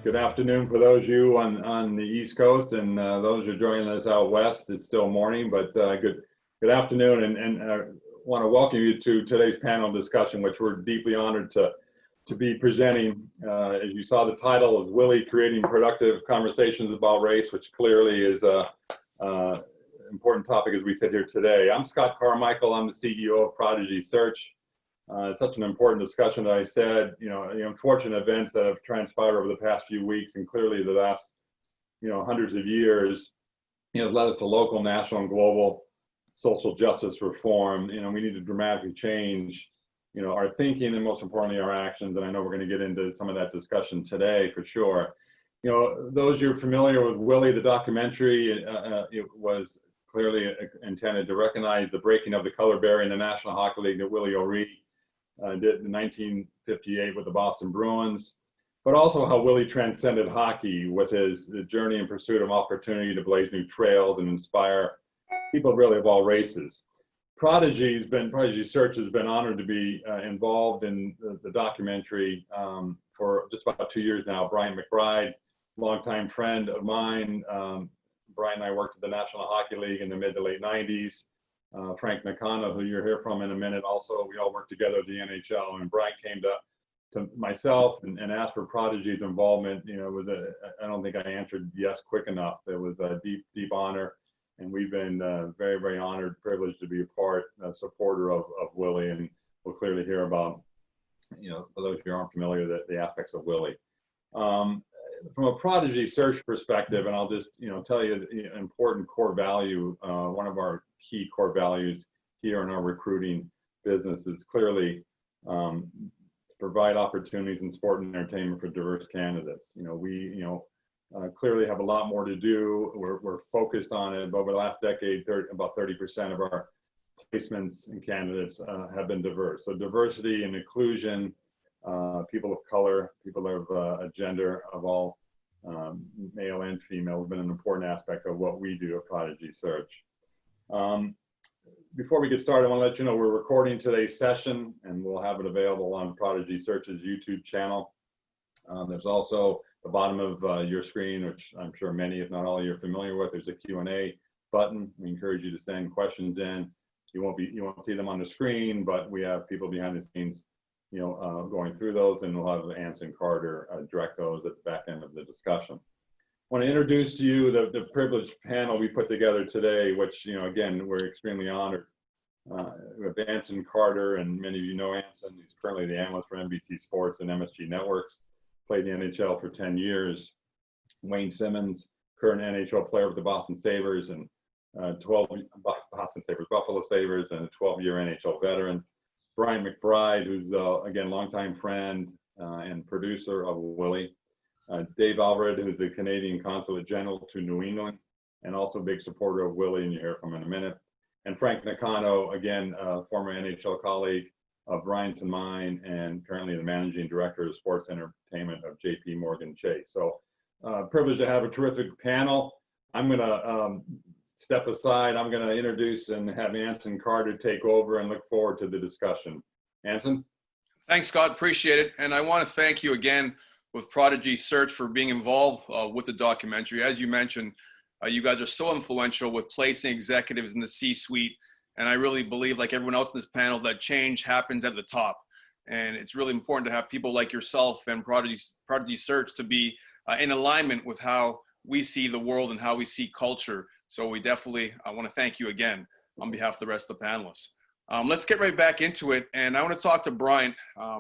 Good afternoon for those of you on the East Coast, and those who are joining us out west. It's still morning, but good afternoon, and want to welcome you to today's panel discussion, which we're deeply honored to be presenting. As you saw, the title is Willie, Creating Productive Conversations About Race, which clearly is a important topic as we sit here today. I'm Scott Carmichael. I'm the CEO of Prodigy Search. It's such an important discussion that I said, the unfortunate events that have transpired over the past few weeks and clearly the last, hundreds of years, has led us to local, national, and global social justice reform. We need to dramatically change, our thinking and most importantly, our actions. And I know we're going to get into some of that discussion today for sure. Those who are familiar with Willie, the documentary, it was clearly intended to recognize the breaking of the color barrier in the National Hockey League that Willie O'Ree did in 1958 with the Boston Bruins, but also how Willie transcended hockey with his journey in pursuit of opportunity to blaze new trails and inspire people really of all races. Prodigy Search has been honored to be involved in the documentary for just about 2 years now. Brian McBride, longtime friend of mine. Brian and I worked at the National Hockey League in the mid to late 90s. Frank Nakano, who you'll hear from in a minute, also, we all worked together at the NHL. And Brian came to myself and asked for Prodigy's involvement. It was I don't think I answered yes quick enough. It was a deep honor. And we've been very, very honored, privileged to be a supporter of Willie. And we'll clearly hear about, for those who aren't familiar, the aspects of Willie. From a Prodigy Search perspective, and I'll just tell you the important core value, one of our key core values here in our recruiting business is clearly to provide opportunities in sport and entertainment for diverse candidates. We clearly have a lot more to do. We're focused on it. But over the last decade, about 30% of our placements and candidates have been diverse. So diversity and inclusion, people of color, people of gender, of all male and female, have been an important aspect of what we do at Prodigy Search. Before we get started, I want to let you know we're recording today's session, and we'll have it available on Prodigy Search's YouTube channel. There's also the bottom of your screen, which I'm sure many, if not all, you're familiar with. There's a Q&A button. We encourage you to send questions in. You won't see them on the screen, but we have people behind the scenes going through those, and we'll have Anson Carter direct those at the back end of the discussion. I want to introduce to you the privileged panel we put together today, which, again, we're extremely honored. We have Anson Carter, and many of you know Anson. He's currently the analyst for NBC Sports and MSG Networks, played in the NHL for 10 years. Wayne Simmons, current NHL player with the Boston Sabres and Buffalo Sabres, and a 12-year NHL veteran. Brian McBride, who's, again, longtime friend and producer of Willie. Dave Alred, who's the Canadian Consulate General to New England, and also a big supporter of Willie, and you'll hear from him in a minute. And Frank Nakano, again, former NHL colleague of Brian's and mine, and currently the Managing Director of Sports Entertainment of Jpmorgan Chase. So privileged to have a terrific panel. I'm going to step aside. I'm going to introduce and have Anson Carter take over and look forward to the discussion. Anson? Thanks, Scott. Appreciate it. And I want to thank you again with Prodigy Search for being involved with the documentary. As you mentioned, you guys are so influential with placing executives in the C-suite. And I really believe, like everyone else in this panel, that change happens at the top. And it's really important to have people like yourself and Prodigy Search to be in alignment with how we see the world and how we see culture. So we definitely want to thank you again on behalf of the rest of the panelists. Let's get right back into it. And I want to talk to Brian.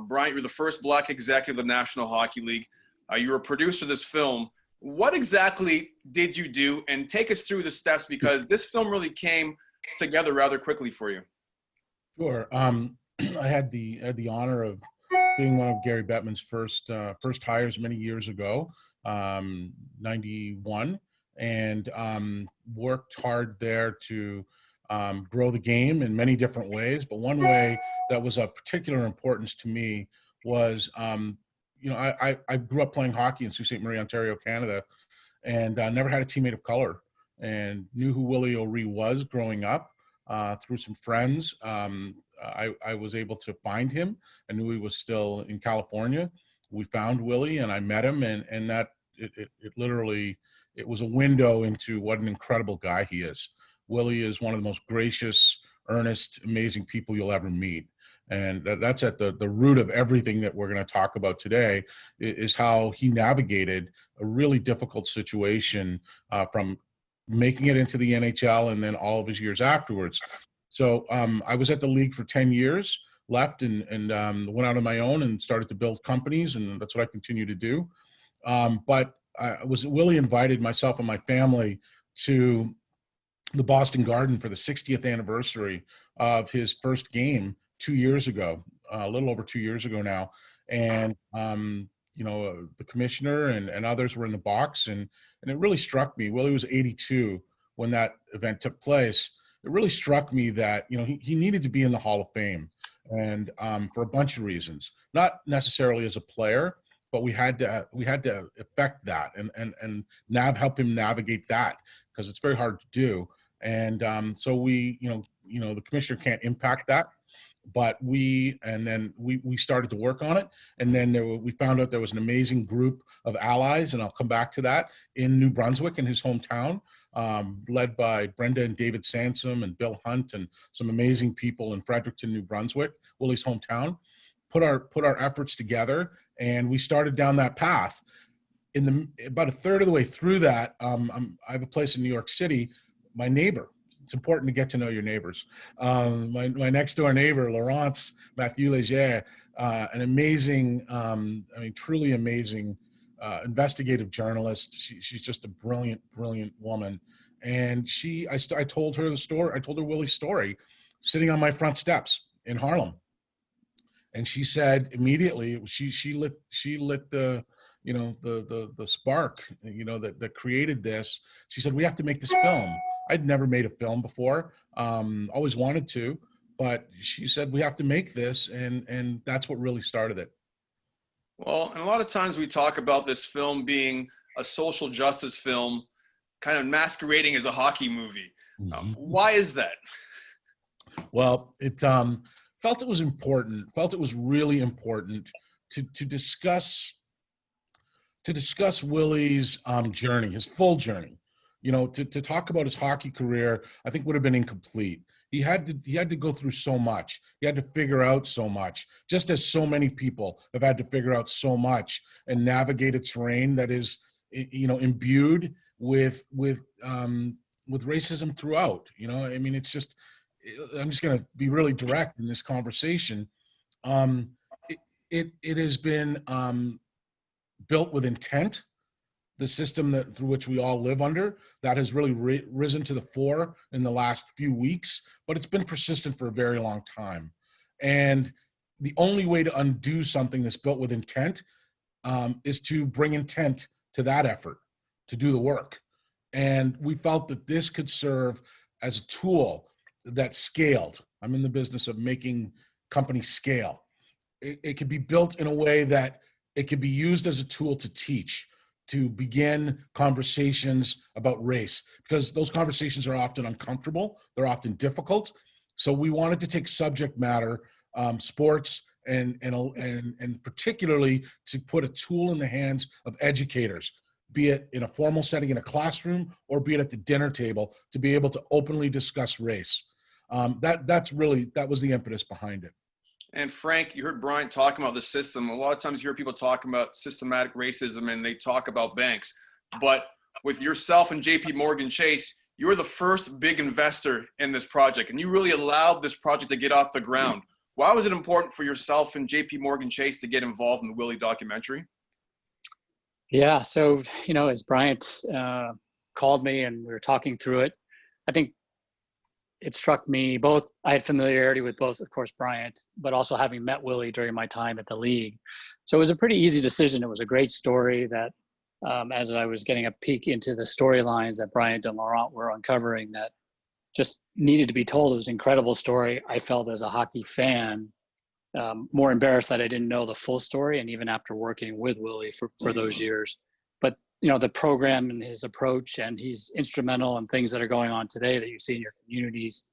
Brian, you're the first Black executive of the National Hockey League. You were a producer of this film. What exactly did you do? And take us through the steps, because this film really came together rather quickly for you. Sure. I had the honor of being one of Gary Bettman's first hires many years ago, 91, and worked hard there to grow the game in many different ways. But one way that was of particular importance to me was, I grew up playing hockey in Sault Ste. Marie, Ontario, Canada, and never had a teammate of color, and knew who Willie O'Ree was growing up through some friends. I was able to find him. I knew he was still in California, we found Willie, and I met him, and that it literally, it was a window into what an incredible guy he is. Willie is one of the most gracious, earnest, amazing people you'll ever meet. And that's at the root of everything that we're going to talk about today, is how he navigated a really difficult situation from making it into the NHL and then all of his years afterwards. So I was at the league for 10 years, left and went out on my own and started to build companies, and that's what I continue to do. But Willie invited myself and my family to the Boston Garden for the 60th anniversary of his first game 2 years ago, a little over 2 years ago now. And, the commissioner and others were in the box, and it really struck me. Willie was 82 when that event took place. It really struck me that, he needed to be in the Hall of Fame, and for a bunch of reasons, not necessarily as a player, but we had to affect that and help him navigate that, because it's very hard to do. And so we, the commissioner can't impact that, but we started to work on it. And then we found out there was an amazing group of allies, and I'll come back to that, in New Brunswick, in his hometown, led by Brenda and David Sansom and Bill Hunt and some amazing people in Fredericton, New Brunswick, Willie's hometown, put our efforts together, and we started down that path. About a third of the way through that, I have a place in New York City. My neighbor, it's important to get to know your neighbors. My next door neighbor, Laurence Mathieu Léger, an amazing, truly amazing investigative journalist. She's just a brilliant, brilliant woman. And I told her the story. I told her Willie's story sitting on my front steps in Harlem. And she said immediately, she lit the spark, that created this. She said, we have to make this film. I'd never made a film before, always wanted to, but she said, we have to make this. And that's what really started it. Well, and a lot of times we talk about this film being a social justice film, kind of masquerading as a hockey movie. Why is that? Well, it felt it was really important to discuss Willie's journey, his full journey. To talk about his hockey career, I think would have been incomplete. He had to go through so much. He had to figure out so much, just as so many people have had to figure out so much and navigate a terrain that is, imbued with racism throughout. It's just, I'm just going to be really direct in this conversation. It has been built with intent. The system through which we all live under, that has really risen to the fore in the last few weeks, but it's been persistent for a very long time. And the only way to undo something that's built with intent is to bring intent to that effort, to do the work. And we felt that this could serve as a tool that scaled. I'm in the business of making companies scale. It could be built in a way that it could be used as a tool to teach, to begin conversations about race, because those conversations are often uncomfortable, they're often difficult. So we wanted to take subject matter, sports, and particularly to put a tool in the hands of educators, be it in a formal setting in a classroom or be it at the dinner table, to be able to openly discuss race. That was the impetus behind it. And Frank, you heard Brian talking about the system. A lot of times you hear people talking about systematic racism and they talk about banks. But with yourself and Jpmorgan Chase, you were the first big investor in this project, and you really allowed this project to get off the ground. Why was it important for yourself and Jpmorgan Chase to get involved in the Willie documentary? Yeah, so, as Bryant called me and we were talking through it, I think it struck me both. I had familiarity with both, of course, Bryant, but also having met Willie during my time at the league. So it was a pretty easy decision. It was a great story that, as I was getting a peek into the storylines that Bryant and Laurent were uncovering, that just needed to be told. It was an incredible story. I felt as a hockey fan, more embarrassed that I didn't know the full story. And even after working with Willie for those years, but the program and his approach, and he's instrumental in things that are going on today that you see in your communities,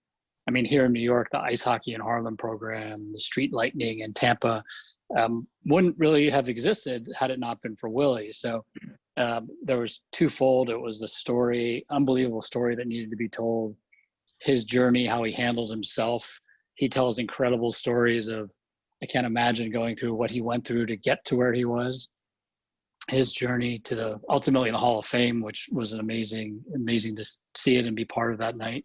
I mean, here in New York, the ice hockey in Harlem program, the street lightning in Tampa, wouldn't really have existed had it not been for Willie. So there was twofold. It was the story, unbelievable story that needed to be told, his journey, how he handled himself. He tells incredible stories of, I can't imagine going through what he went through to get to where he was. His journey to ultimately the Hall of Fame, which was an amazing to see it and be part of that night.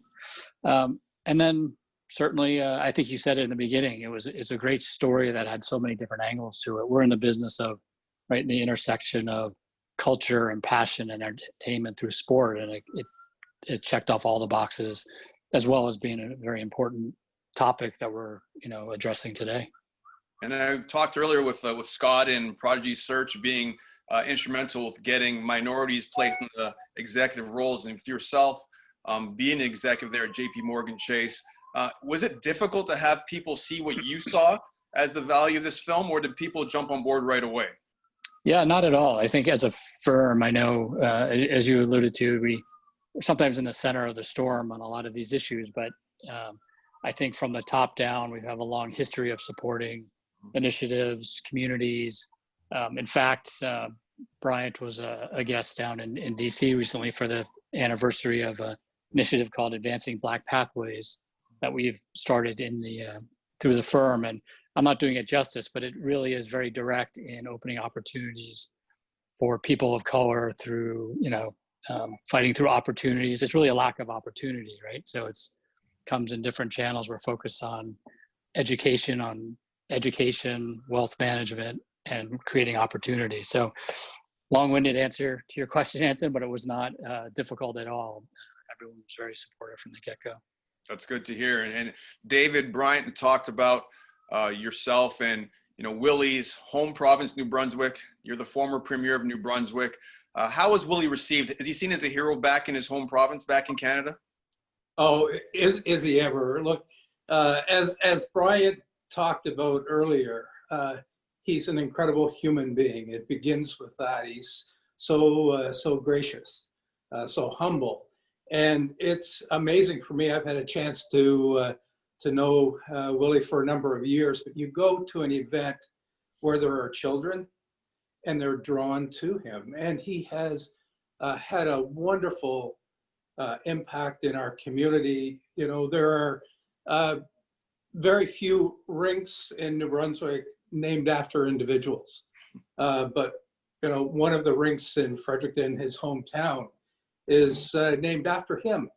And then certainly, I think you said it in the beginning, it's a great story that had so many different angles to it. We're in the business of, right, the intersection of culture and passion and entertainment through sport. And it checked off all the boxes, as well as being a very important topic that we're, addressing today. And I talked earlier with Scott and Prodigy Search being instrumental with getting minorities placed in the executive roles, and with yourself being an executive there at Jpmorgan Chase. Was it difficult to have people see what you saw as the value of this film, or did people jump on board right away? Yeah, not at all. I think as a firm, I know, as you alluded to, we're sometimes in the center of the storm on a lot of these issues, but I think from the top down, we have a long history of supporting initiatives, communities. In fact, Bryant was a guest down in DC recently for the anniversary of an initiative called Advancing Black Pathways that we've started through the firm. And I'm not doing it justice, but it really is very direct in opening opportunities for people of color through, fighting through opportunities. It's really a lack of opportunity, right? So it's comes in different channels. We're focused on education, wealth management, and creating opportunities. So long-winded answer to your question, Anson, but it was not difficult at all. Everyone was very supportive from the get-go. That's good to hear. And David, Bryant talked about yourself and Willie's home province, New Brunswick. You're the former premier of New Brunswick. How was Willie received? Is he seen as a hero back in his home province, back in Canada? Oh, is he ever? Look, as Bryant talked about earlier, he's an incredible human being. It begins with that. He's so gracious, so humble. And it's amazing for me. I've had a chance to know Willie for a number of years, but you go to an event where there are children and they're drawn to him. And he has had a wonderful impact in our community. There are very few rinks in New Brunswick named after individuals. But one of the rinks in Fredericton, his hometown, is named after him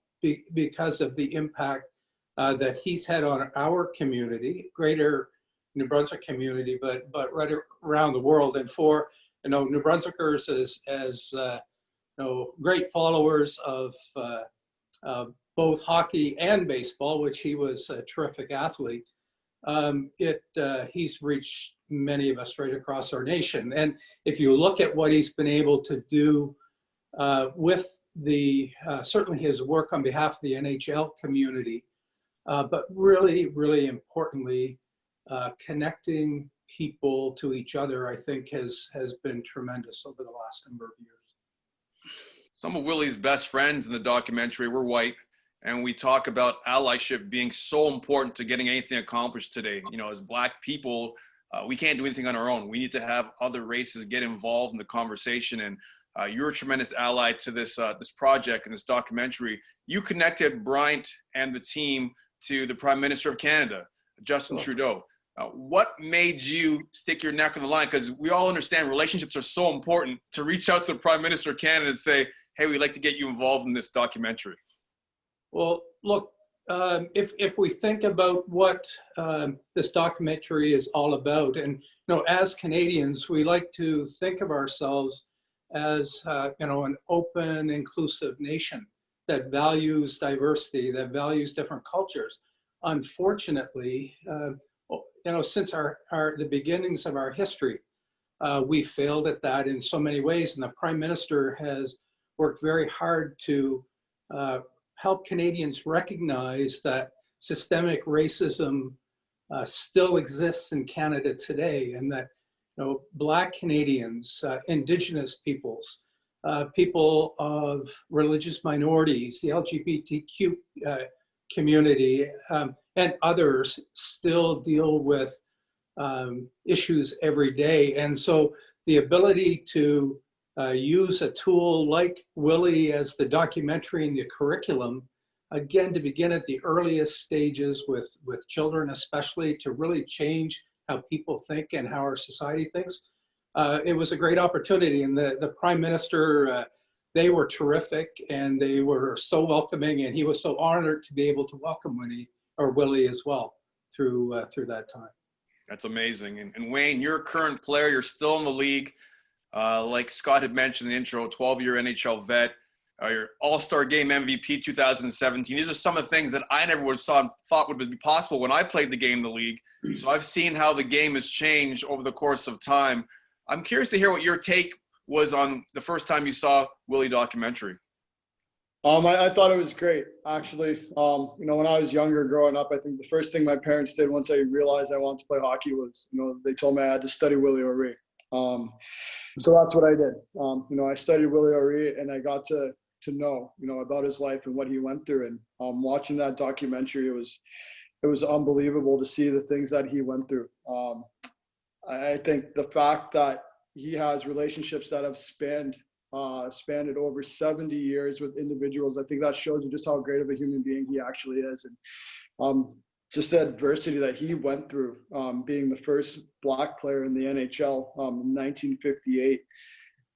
because of the impact that he's had on our community, greater New Brunswick community, but right around the world. And for New Brunswickers as great followers of both hockey and baseball, which he was a terrific athlete, he's reached many of us right across our nation. And if you look at what he's been able to do with certainly his work on behalf of the NHL community, but really, really importantly, connecting people to each other, I think has been tremendous over the last number of years. Some of Willie's best friends in the documentary were white, and we talk about allyship being so important to getting anything accomplished today. As Black people, we can't do anything on our own. We need to have other races get involved in the conversation, and you're a tremendous ally to this project and this documentary. You connected Bryant and the team to the Prime Minister of Canada, Justin Trudeau. What made you stick your neck on the line? Because we all understand relationships are so important, to reach out to the Prime Minister of Canada and say, hey, we'd like to get you involved in this documentary. Well, look, if we think about what this documentary is all about, and as Canadians, we like to think of ourselves as an open, inclusive nation that values diversity, that values different cultures. Unfortunately, since the beginnings of our history, we failed at that in so many ways, and the Prime Minister has worked very hard to help Canadians recognize that systemic racism still exists in Canada today, and that Black Canadians, Indigenous peoples, people of religious minorities, the LGBTQ community and others still deal with issues every day. And so the ability to use a tool like Willie as the documentary and the curriculum, again, to begin at the earliest stages with children especially, to really change how people think and how our society thinks. It was a great opportunity, and the Prime Minister, they were terrific, and they were so welcoming, and he was so honored to be able to welcome Willie as well through that time. That's amazing. And Wayne, you're a current player. You're still in the league. Like Scott had mentioned in the intro, 12-year NHL vet. Your All-Star Game MVP 2017. These are some of the things that I never thought would be possible when I played the game in the league. So I've seen how the game has changed over the course of time. I'm curious to hear what your take was on the first time you saw Willie documentary. I thought it was great, actually. When I was younger growing up, I think the first thing my parents did once I realized I wanted to play hockey was, they told me I had to study Willie O'Ree. So that's what I did. I studied Willie O'Ree, and I got to know, about his life and what he went through. And watching that documentary, it was unbelievable to see the things that he went through. I think the fact that he has relationships that have spanned over 70 years with individuals, I think that shows you just how great of a human being he actually is. And just the adversity that he went through, being the first Black player in the NHL in 1958,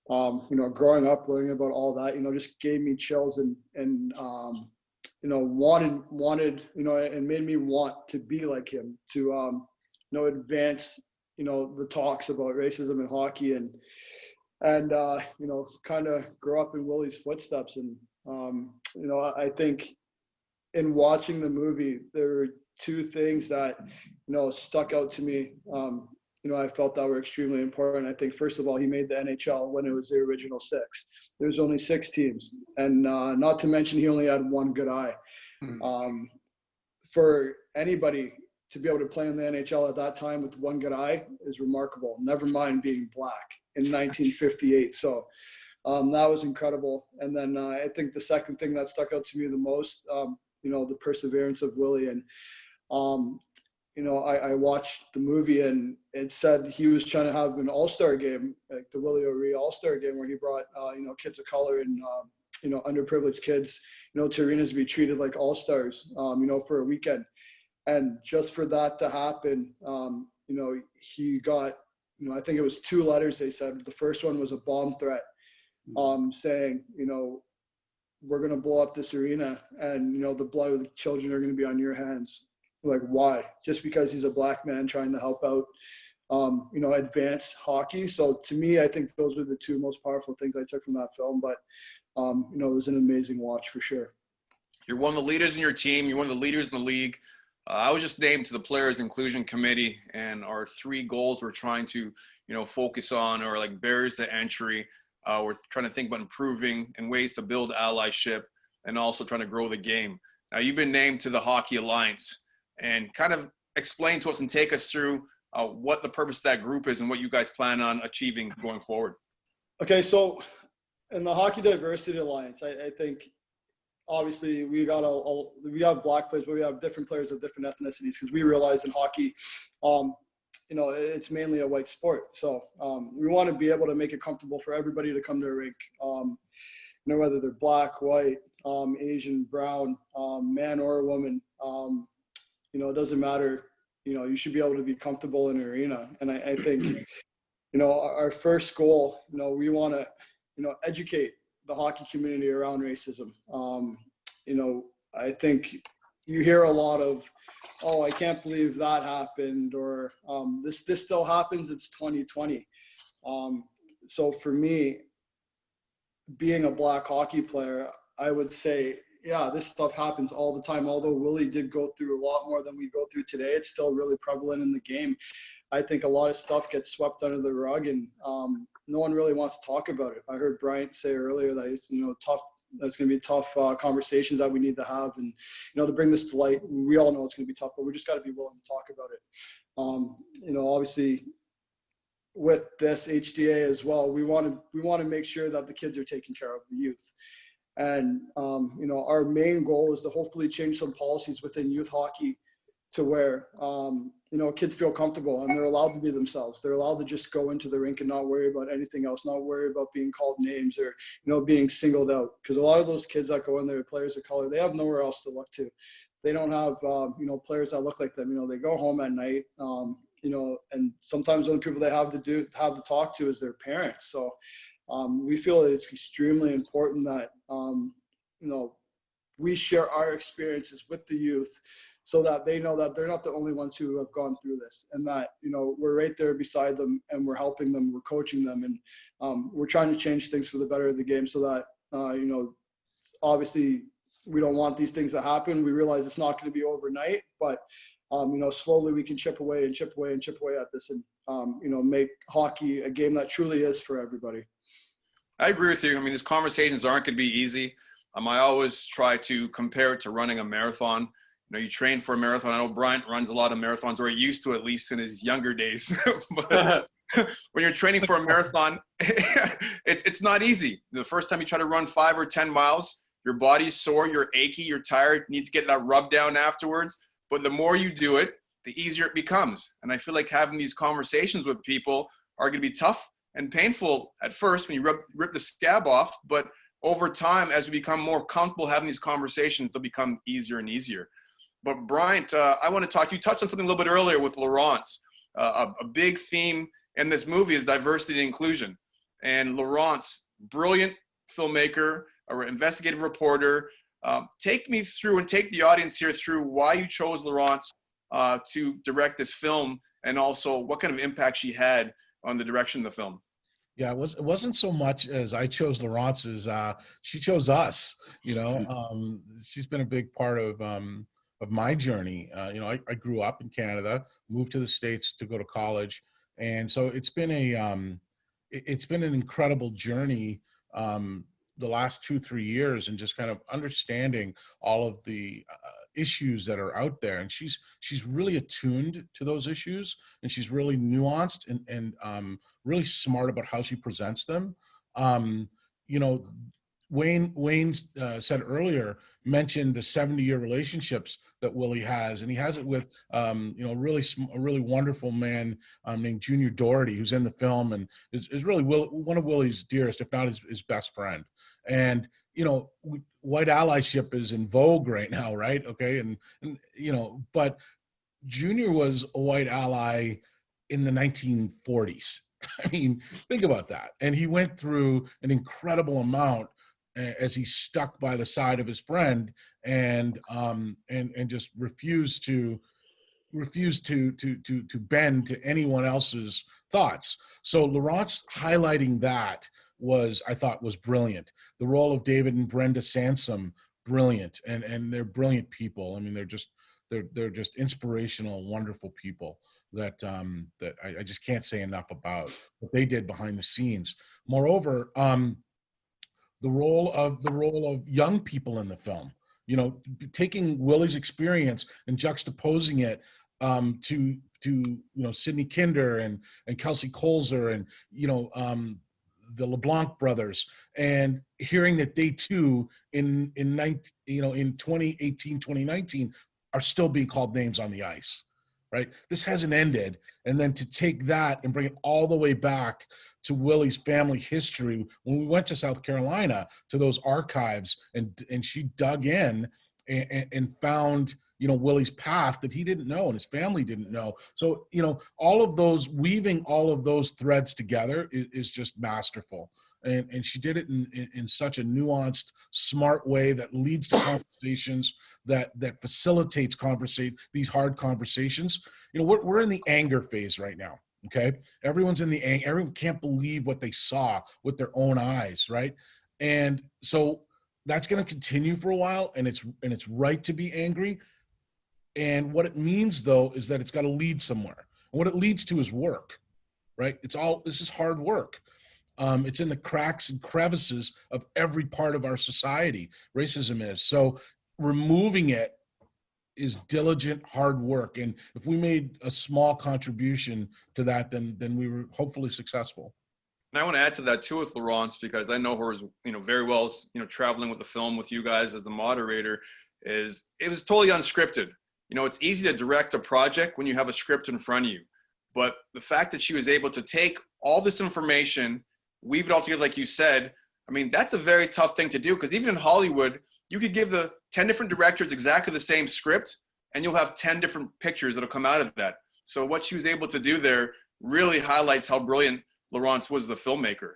growing up, learning about all that, just gave me chills and wanted, and made me want to be like him, to, advance, the talks about racism in hockey and kind of grow up in Willie's footsteps. And, I think in watching the movie, there were two things that, stuck out to me. I felt that were extremely important. I think, first of all, he made the NHL when it was the original 6. There was only 6 teams. And not to mention, he only had one good eye. For anybody to be able to play in the NHL at that time with one good eye is remarkable, never mind being Black in 1958. So that was incredible. And then I think the second thing that stuck out to me the most, the perseverance of Willie. And, I watched the movie, and it said he was trying to have an all-star game, like the Willie O'Ree all-star game, where he brought, kids of color and, underprivileged kids, to arenas to be treated like all-stars, for a weekend. And just for that to happen, he got, I think it was 2 letters they said. The first one was a bomb threat, saying, we're going to blow up this arena, and, the blood of the children are going to be on your hands. Like, why? Just because he's a Black man trying to help out, advance hockey. So to me, I think those were the 2 most powerful things I took from that film. But, it was an amazing watch for sure. You're one of the leaders in your team. You're one of the leaders in the league. I was just named to the Players Inclusion Committee, and our 3 goals we're trying to, focus on are like barriers to entry. We're trying to think about improving and ways to build allyship, and also trying to grow the game. Now, you've been named to the Hockey Alliance, and kind of explain to us and take us through what the purpose of that group is and what you guys plan on achieving going forward. Okay, so in the Hockey Diversity Alliance, I think obviously we have Black players, but we have different players of different ethnicities, because we realize in hockey, it's mainly a white sport. So we want to be able to make it comfortable for everybody to come to a rink, whether they're Black, white, Asian, brown, man or a woman. It doesn't matter. You should be able to be comfortable in an arena. And I think, our first goal, we want to, educate the hockey community around racism. I think you hear a lot of, oh, I can't believe that happened, or this still happens, it's 2020. So for me, being a Black hockey player, I would say, yeah, this stuff happens all the time. Although Willie did go through a lot more than we go through today, it's still really prevalent in the game. I think a lot of stuff gets swept under the rug, and no one really wants to talk about it. I heard Bryant say earlier that it's, tough. That's going to be tough conversations that we need to have, and to bring this to light. We all know it's going to be tough, but we just got to be willing to talk about it. Obviously, with this HDA as well, we want to make sure that the kids are taken care of, the youth. And, you know, our main goal is to hopefully change some policies within youth hockey to where, you know, kids feel comfortable and they're allowed to be themselves. They're allowed to just go into the rink and not worry about anything else, not worry about being called names or, you know, being singled out. Because a lot of those kids that go in there, players of color, they have nowhere else to look to. They don't have, you know, players that look like them. You know, they go home at night, you know, and sometimes the only people they have to talk to is their parents. So we feel that it's extremely important that, you know, we share our experiences with the youth so that they know that they're not the only ones who have gone through this, and that, you know, we're right there beside them and we're helping them, we're coaching them, and we're trying to change things for the better of the game so that, you know, obviously we don't want these things to happen. We realize it's not going to be overnight, but, you know, slowly we can chip away and chip away and chip away at this and, you know, make hockey a game that truly is for everybody. I agree with you. I mean, these conversations aren't going to be easy. I always try to compare it to running a marathon. You know, you train for a marathon. I know Bryant runs a lot of marathons, or he used to, at least in his younger days. But when you're training for a marathon, it's not easy. The first time you try to run 5 or 10 miles, your body's sore, you're achy, you're tired, you need to get that rub down afterwards. But the more you do it, the easier it becomes. And I feel like having these conversations with people are going to be tough and painful at first when you rip the scab off. But over time, as we become more comfortable having these conversations, they'll become easier and easier. But Bryant, I want to talk, you touched on something a little bit earlier with Laurence. A big theme in this movie is diversity and inclusion. And Laurence, brilliant filmmaker, or investigative reporter. Take me through and take the audience here through why you chose Laurence to direct this film, and also what kind of impact she had on the direction of the film. Yeah, it wasn't so much as I chose Laurence as she chose us. You know, she's been a big part of my journey. You know, I grew up in Canada, moved to the States to go to college, and so it's been an incredible journey the last 2-3 years, and just kind of understanding all of the issues that are out there. And she's really attuned to those issues, and she's really nuanced and really smart about how she presents them. You know, Wayne said earlier, mentioned the 70-year relationships that Willie has, and he has it with you know, a really wonderful man named Junior Doherty, who's in the film and is really one of Willie's dearest, if not his best friend. And you know, white allyship is in vogue right now, right? Okay, and you know, but Junior was a white ally in the 1940s. I mean, think about that. And he went through an incredible amount as he stuck by the side of his friend and just refused to bend to anyone else's thoughts. So Laurence highlighting that I thought was brilliant. The role of David and Brenda Sansom, brilliant, and they're brilliant people. I mean, they're just inspirational, wonderful people that I just can't say enough about what they did behind the scenes. Moreover, the role of young people in the film, you know, taking Willie's experience and juxtaposing it to you know, Sidney Kinder and Kelsey Colzer and you know, the LeBlanc brothers, and hearing that they too in 2018, 2019 are still being called names on the ice, right? This hasn't ended. And then to take that and bring it all the way back to Willie's family history, when we went to South Carolina to those archives, and she dug in and found, you know, Willie's path that he didn't know and his family didn't know. So, you know, all of those, weaving all of those threads together is just masterful. And she did it in such a nuanced, smart way that leads to conversations, that facilitates these hard conversations. You know, we're in the anger phase right now. Okay, everyone's in the anger. Everyone can't believe what they saw with their own eyes, right? And so that's going to continue for a while, and it's right to be angry. And what it means, though, is that it's got to lead somewhere. And what it leads to is work, right? This is hard work. It's in the cracks and crevices of every part of our society. Racism is. So removing it is diligent, hard work. And if we made a small contribution to that, then we were hopefully successful. And I want to add to that too with Laurence, because I know her as, very well as, traveling with the film with you guys as the moderator, is it was totally unscripted. It's easy to direct a project when you have a script in front of you. But the fact that she was able to take all this information, weave it all together, like you said, I mean, that's a very tough thing to do, because even in Hollywood, you could give the 10 different directors exactly the same script and you'll have 10 different pictures that'll come out of that. So what she was able to do there really highlights how brilliant Laurence was the filmmaker.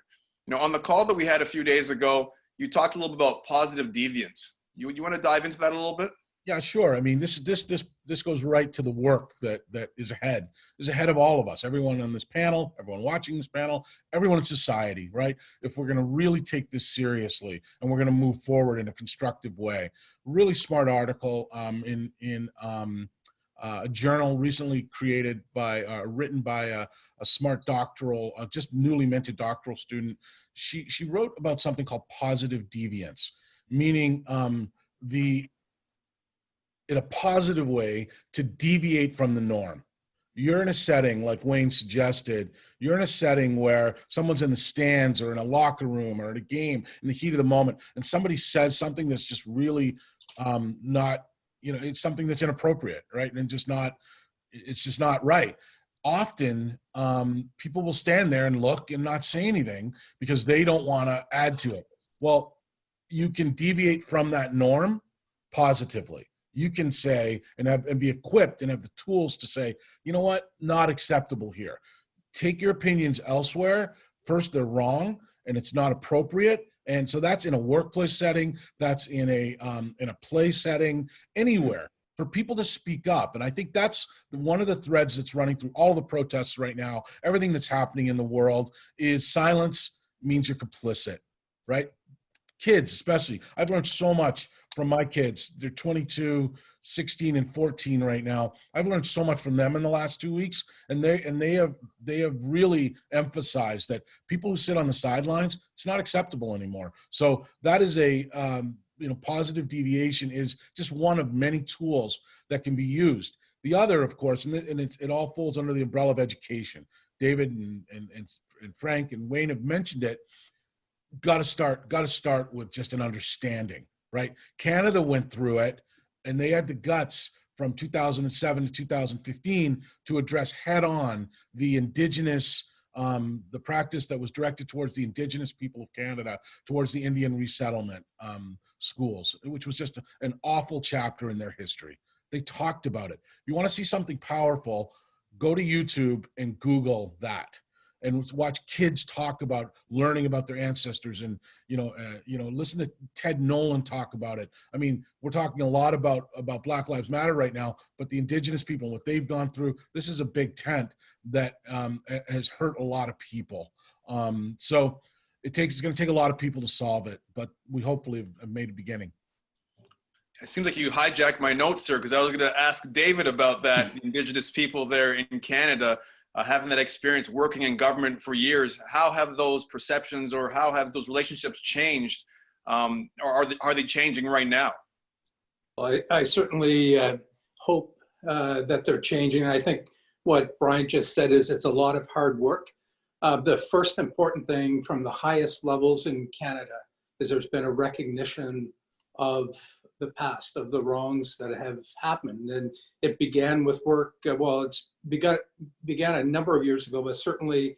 On the call that we had a few days ago, you talked a little bit about positive deviance. You want to dive into that a little bit? Yeah, sure. I mean, this goes right to the work that is ahead of all of us. Everyone on this panel, everyone watching this panel, everyone in society, right? If we're going to really take this seriously and we're going to move forward in a constructive way. Really smart article in a journal recently created by, written by a smart doctoral, just newly minted doctoral student. She wrote about something called positive deviance, meaning in a positive way to deviate from the norm. You're in a setting, like Wayne suggested, you're in a setting where someone's in the stands or in a locker room or at a game in the heat of the moment, and somebody says something that's just really not, it's something that's inappropriate, right? And it's just not right. Often people will stand there and look and not say anything because they don't want to add to it. Well, you can deviate from that norm positively. You can say and be equipped and have the tools to say, you know what, not acceptable here. Take your opinions elsewhere. First, they're wrong and it's not appropriate. And so that's in a workplace setting, that's in a play setting, anywhere for people to speak up. And I think that's one of the threads that's running through all the protests right now. Everything that's happening in the world is silence means you're complicit, right? Kids, especially. I've learned so much from my kids. They're 22, 16, and 14 right now. I've learned so much from them in the last 2 weeks, and they have really emphasized that people who sit on the sidelines, it's not acceptable anymore. So that is a positive deviation is just one of many tools that can be used. The other, of course, and it all falls under the umbrella of education. David and Frank and Wayne have mentioned it. Got to start with just an understanding, right? Canada went through it, and they had the guts from 2007 to 2015 to address head-on the Indigenous, the practice that was directed towards the Indigenous people of Canada, towards the Indian resettlement schools, which was just an awful chapter in their history. They talked about it. If you want to see something powerful, go to YouTube and Google that. And watch kids talk about learning about their ancestors, and listen to Ted Nolan talk about it. I mean, we're talking a lot about Black Lives Matter right now, but the Indigenous people, what they've gone through, this is a big tent that has hurt a lot of people. So it's going to take a lot of people to solve it, but we hopefully have made a beginning. It seems like you hijacked my notes, sir, because I was going to ask David about that. The Indigenous people there in Canada. Having that experience working in government for years, how have those perceptions or how have those relationships changed? Or are they changing right now? Well, I certainly hope that they're changing. I think what Brian just said is it's a lot of hard work. The first important thing from the highest levels in Canada is there's been a recognition of the past, of the wrongs that have happened. And it began with work, it's began a number of years ago, but certainly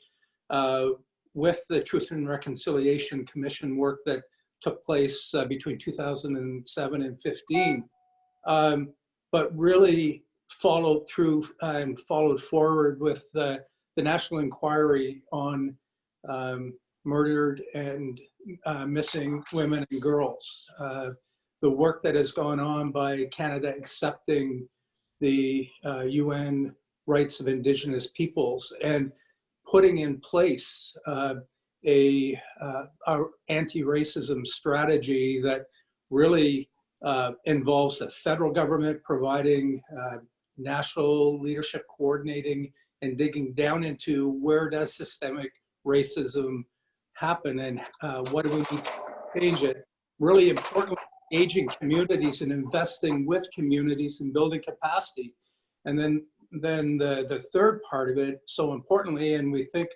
with the Truth and Reconciliation Commission work that took place between 2007 and 15, but really followed through and followed forward with the National Inquiry on murdered and missing women and girls. The work that has gone on by Canada accepting the UN rights of Indigenous peoples and putting in place our anti-racism strategy that really involves the federal government providing national leadership coordinating and digging down into where does systemic racism happen and what do we need to change it. Really important. Engaging communities and investing with communities and building capacity. And then the third part of it, so importantly, and we think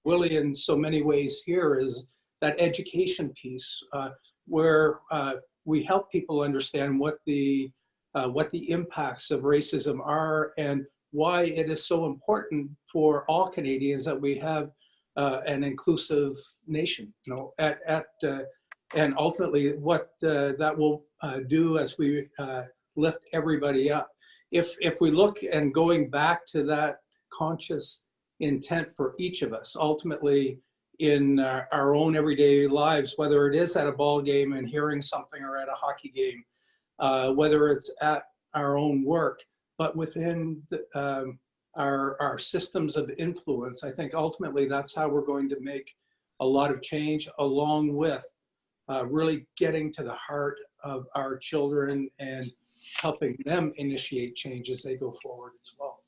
Willie in so many ways here is that education piece where we help people understand what the impacts of racism are and why it is so important for all Canadians that we have an inclusive nation, you know, and ultimately what that will do as we lift everybody up. If we look and going back to that conscious intent for each of us, ultimately in our own everyday lives, whether it is at a ball game and hearing something or at a hockey game, whether it's at our own work, but within our systems of influence, I think ultimately that's how we're going to make a lot of change, along with really getting to the heart of our children and helping them initiate change as they go forward as well.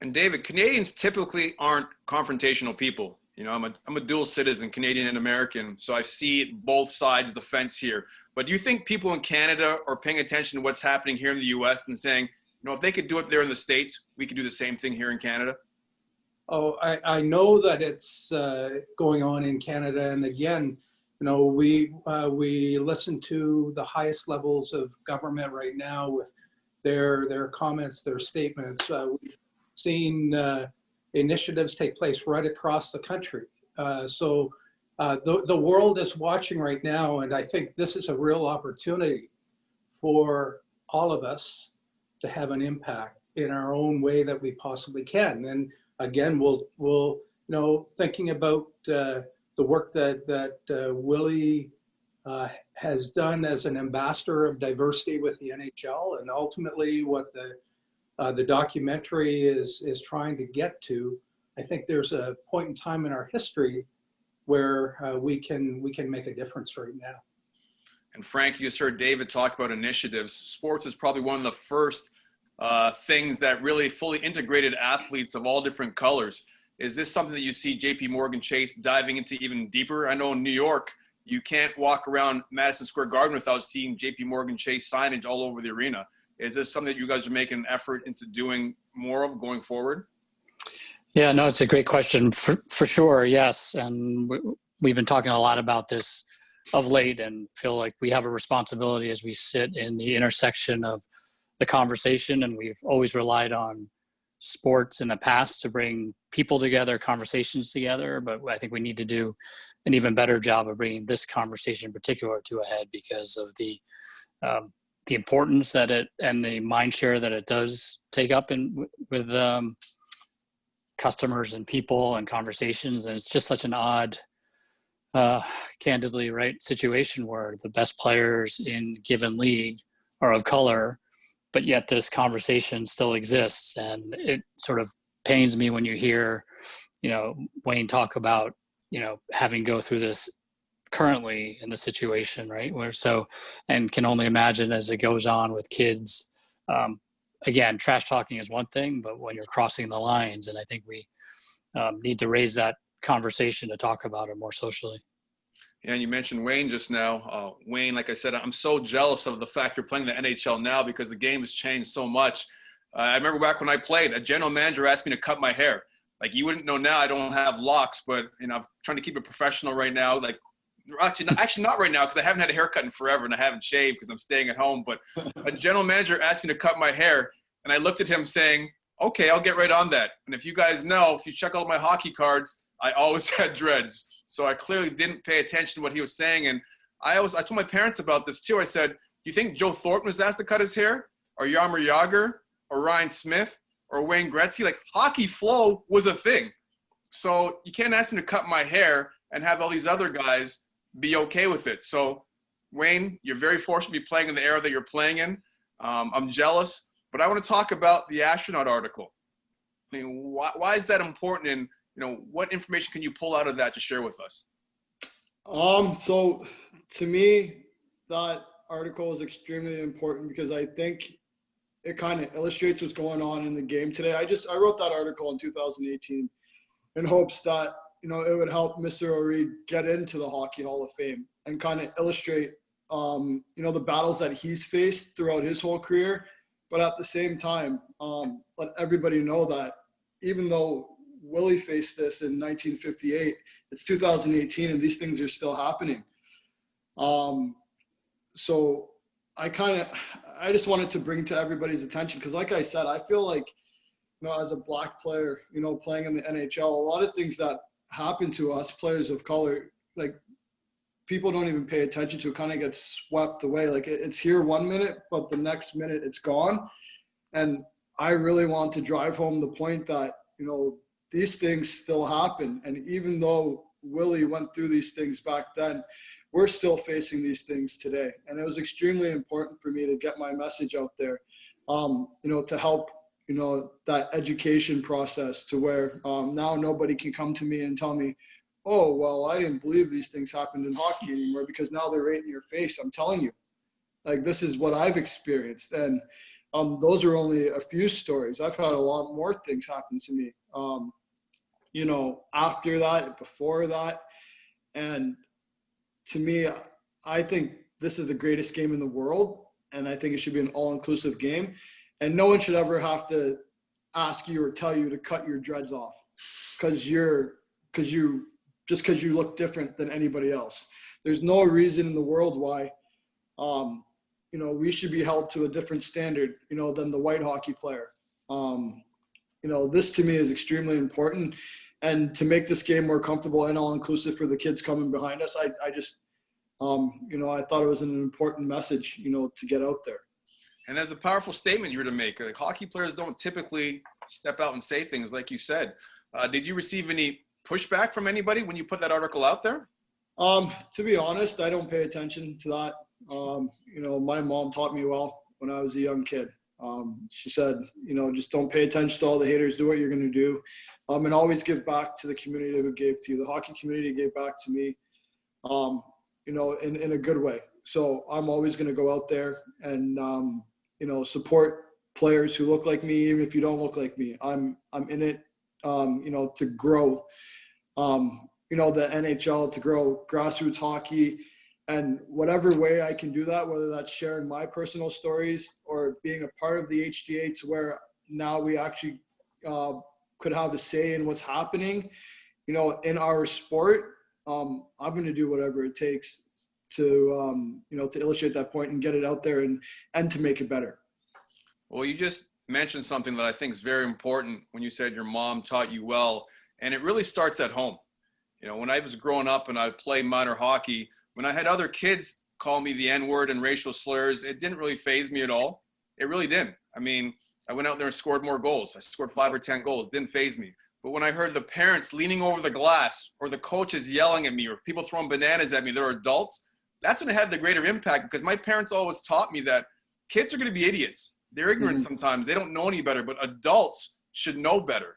And David, Canadians typically aren't confrontational people. You know, I'm a dual citizen, Canadian and American, so I see both sides of the fence here. But do you think people in Canada are paying attention to what's happening here in the US and saying, you know, if they could do it there in the States, we could do the same thing here in Canada? Oh, I know that it's going on in Canada. And again, you know, we listen to the highest levels of government right now with their comments, their statements. We've seen initiatives take place right across the country. So the world is watching right now, and I think this is a real opportunity for all of us to have an impact in our own way that we possibly can. And again, we'll you know, thinking about the work that Willie has done as an ambassador of diversity with the NHL, and ultimately what the documentary is trying to get to. I think there's a point in time in our history where we can make a difference right now. And Frank, you just heard David talk about initiatives. Sports is probably one of the first things that really fully integrated athletes of all different colors. Is this something that you see Jpmorgan Chase diving into even deeper? I know in New York, you can't walk around Madison Square Garden without seeing Jpmorgan Chase signage all over the arena. Is this something that you guys are making an effort into doing more of going forward? Yeah, no, it's a great question for sure. Yes. And we've been talking a lot about this of late and feel like we have a responsibility as we sit in the intersection of the conversation. And we've always relied on sports in the past to bring people together, conversations together. But I think we need to do an even better job of bringing this conversation in particular to a head because of the importance that it and the mind share that it does take up with customers and people and conversations. And it's just such an odd, candidly, right, situation where the best players in given league are of color, but yet this conversation still exists. And it sort of pains me when you hear, you know, Wayne talk about, you know, having go through this currently in the situation, right? Where so, and can only imagine as it goes on with kids. Again, trash talking is one thing, but when you're crossing the lines, and I think we need to raise that conversation to talk about it more socially. Yeah, and you mentioned Wayne just now. Wayne, like I said, I'm so jealous of the fact you're playing the NHL now because the game has changed so much. I remember back when I played, a general manager asked me to cut my hair. Like, you wouldn't know now I don't have locks, but, you know, I'm trying to keep it professional right now. Like, actually not right now because I haven't had a haircut in forever and I haven't shaved because I'm staying at home. But a general manager asked me to cut my hair, and I looked at him saying, okay, I'll get right on that. And if you guys know, if you check out my hockey cards, I always had dreads. So I clearly didn't pay attention to what he was saying. And I told my parents about this too. I said, you think Joe Thornton was asked to cut his hair? Or Jaromir Jagr? Or Ryan Smith? Or Wayne Gretzky? Like, hockey flow was a thing. So you can't ask me to cut my hair and have all these other guys be okay with it. So Wayne, you're very fortunate to be playing in the era that you're playing in. I'm jealous, but I want to talk about the astronaut article. I mean, why is that important? And, you know, what information can you pull out of that to share with us? So to me, that article is extremely important because I think it kind of illustrates what's going on in the game today. I wrote that article in 2018 in hopes that, you know, it would help Mr. O'Reed get into the Hockey Hall of Fame and kind of illustrate, you know, the battles that he's faced throughout his whole career. But at the same time, let everybody know that even though Willie faced this in 1958. It's 2018 and these things are still happening. So I just wanted to bring to everybody's attention, because like I said, I feel like, as a black player, playing in the NHL, a lot of things that happen to us players of color, like people don't even pay attention to, it kind of gets swept away. Like it's here 1 minute, but the next minute it's gone. And I really want to drive home the point that, these things still happen. And even though Willie went through these things back then, we're still facing these things today. And it was extremely important for me to get my message out there, to help, that education process, to where now nobody can come to me and tell me, oh, well, I didn't believe these things happened in hockey anymore, because now they're right in your face. I'm telling you, like, this is what I've experienced. And those are only a few stories. I've had a lot more things happen to me, after that, before that. And to me, I think this is the greatest game in the world. And I think it should be an all-inclusive game. And no one should ever have to ask you or tell you to cut your dreads off because you look different than anybody else. There's no reason in the world why, we should be held to a different standard, than the white hockey player. This to me is extremely important. And to make this game more comfortable and all-inclusive for the kids coming behind us, I just, I thought it was an important message, to get out there. And as a powerful statement you were to make, like, hockey players don't typically step out and say things like you said. Did you receive any pushback from anybody when you put that article out there? To be honest, I don't pay attention to that. My mom taught me well when I was a young kid. She said, just don't pay attention to all the haters, do what you're going to do. And always give back to the community who gave to you. The hockey community gave back to me, in a good way. So I'm always going to go out there and, support players who look like me, even if you don't look like me. I'm in it, to grow, the NHL, to grow grassroots hockey, and whatever way I can do that, whether that's sharing my personal stories or being a part of the HDA to where now we actually could have a say in what's happening, in our sport. I'm going to do whatever it takes to, to illustrate that point and get it out there and to make it better. Well, you just mentioned something that I think is very important when you said your mom taught you well, and it really starts at home. When I was growing up and I played minor hockey, when I had other kids call me the N-word and racial slurs, it didn't really faze me at all. It really didn't. I mean, I went out there and scored more goals. I scored 5 or 10 goals. It didn't faze me. But when I heard the parents leaning over the glass, or the coaches yelling at me, or people throwing bananas at me, they're adults, that's when it had the greater impact, because my parents always taught me that kids are going to be idiots. They're ignorant sometimes. They don't know any better, but adults should know better.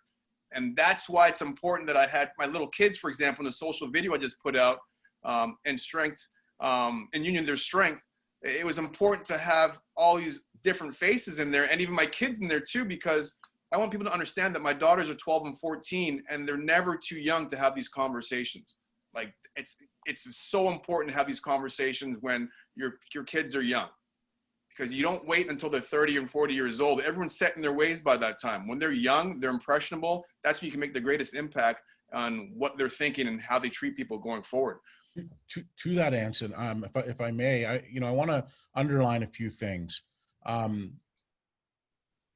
And that's why it's important that I had my little kids, for example, in the social video I just put out, and strength, and union their strength. It was important to have all these different faces in there, and even my kids in there too, because I want people to understand that my daughters are 12 and 14, and they're never too young to have these conversations. Like, it's so important to have these conversations when your kids are young, because you don't wait until they're 30 and 40 years old. Everyone's set in their ways by that time. When they're young, they're impressionable. That's when you can make the greatest impact on what they're thinking and how they treat people going forward. To that, Anson, if I may, I want to underline a few things.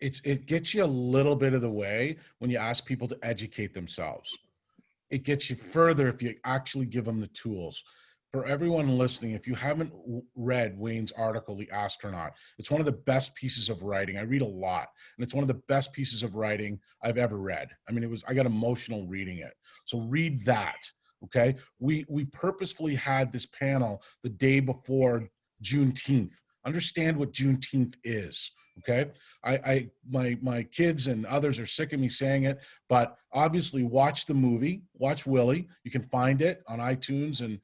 It gets you a little bit of the way when you ask people to educate themselves. It gets you further if you actually give them the tools. For everyone listening, if you haven't read Wayne's article, The Astronaut, it's one of the best pieces of writing. I read a lot, and it's one of the best pieces of writing I've ever read. I mean, I got emotional reading it. So read that. Okay. We purposefully had this panel the day before Juneteenth. Understand what Juneteenth is. Okay. My kids and others are sick of me saying it, but obviously watch the movie, watch Willie. You can find it on iTunes and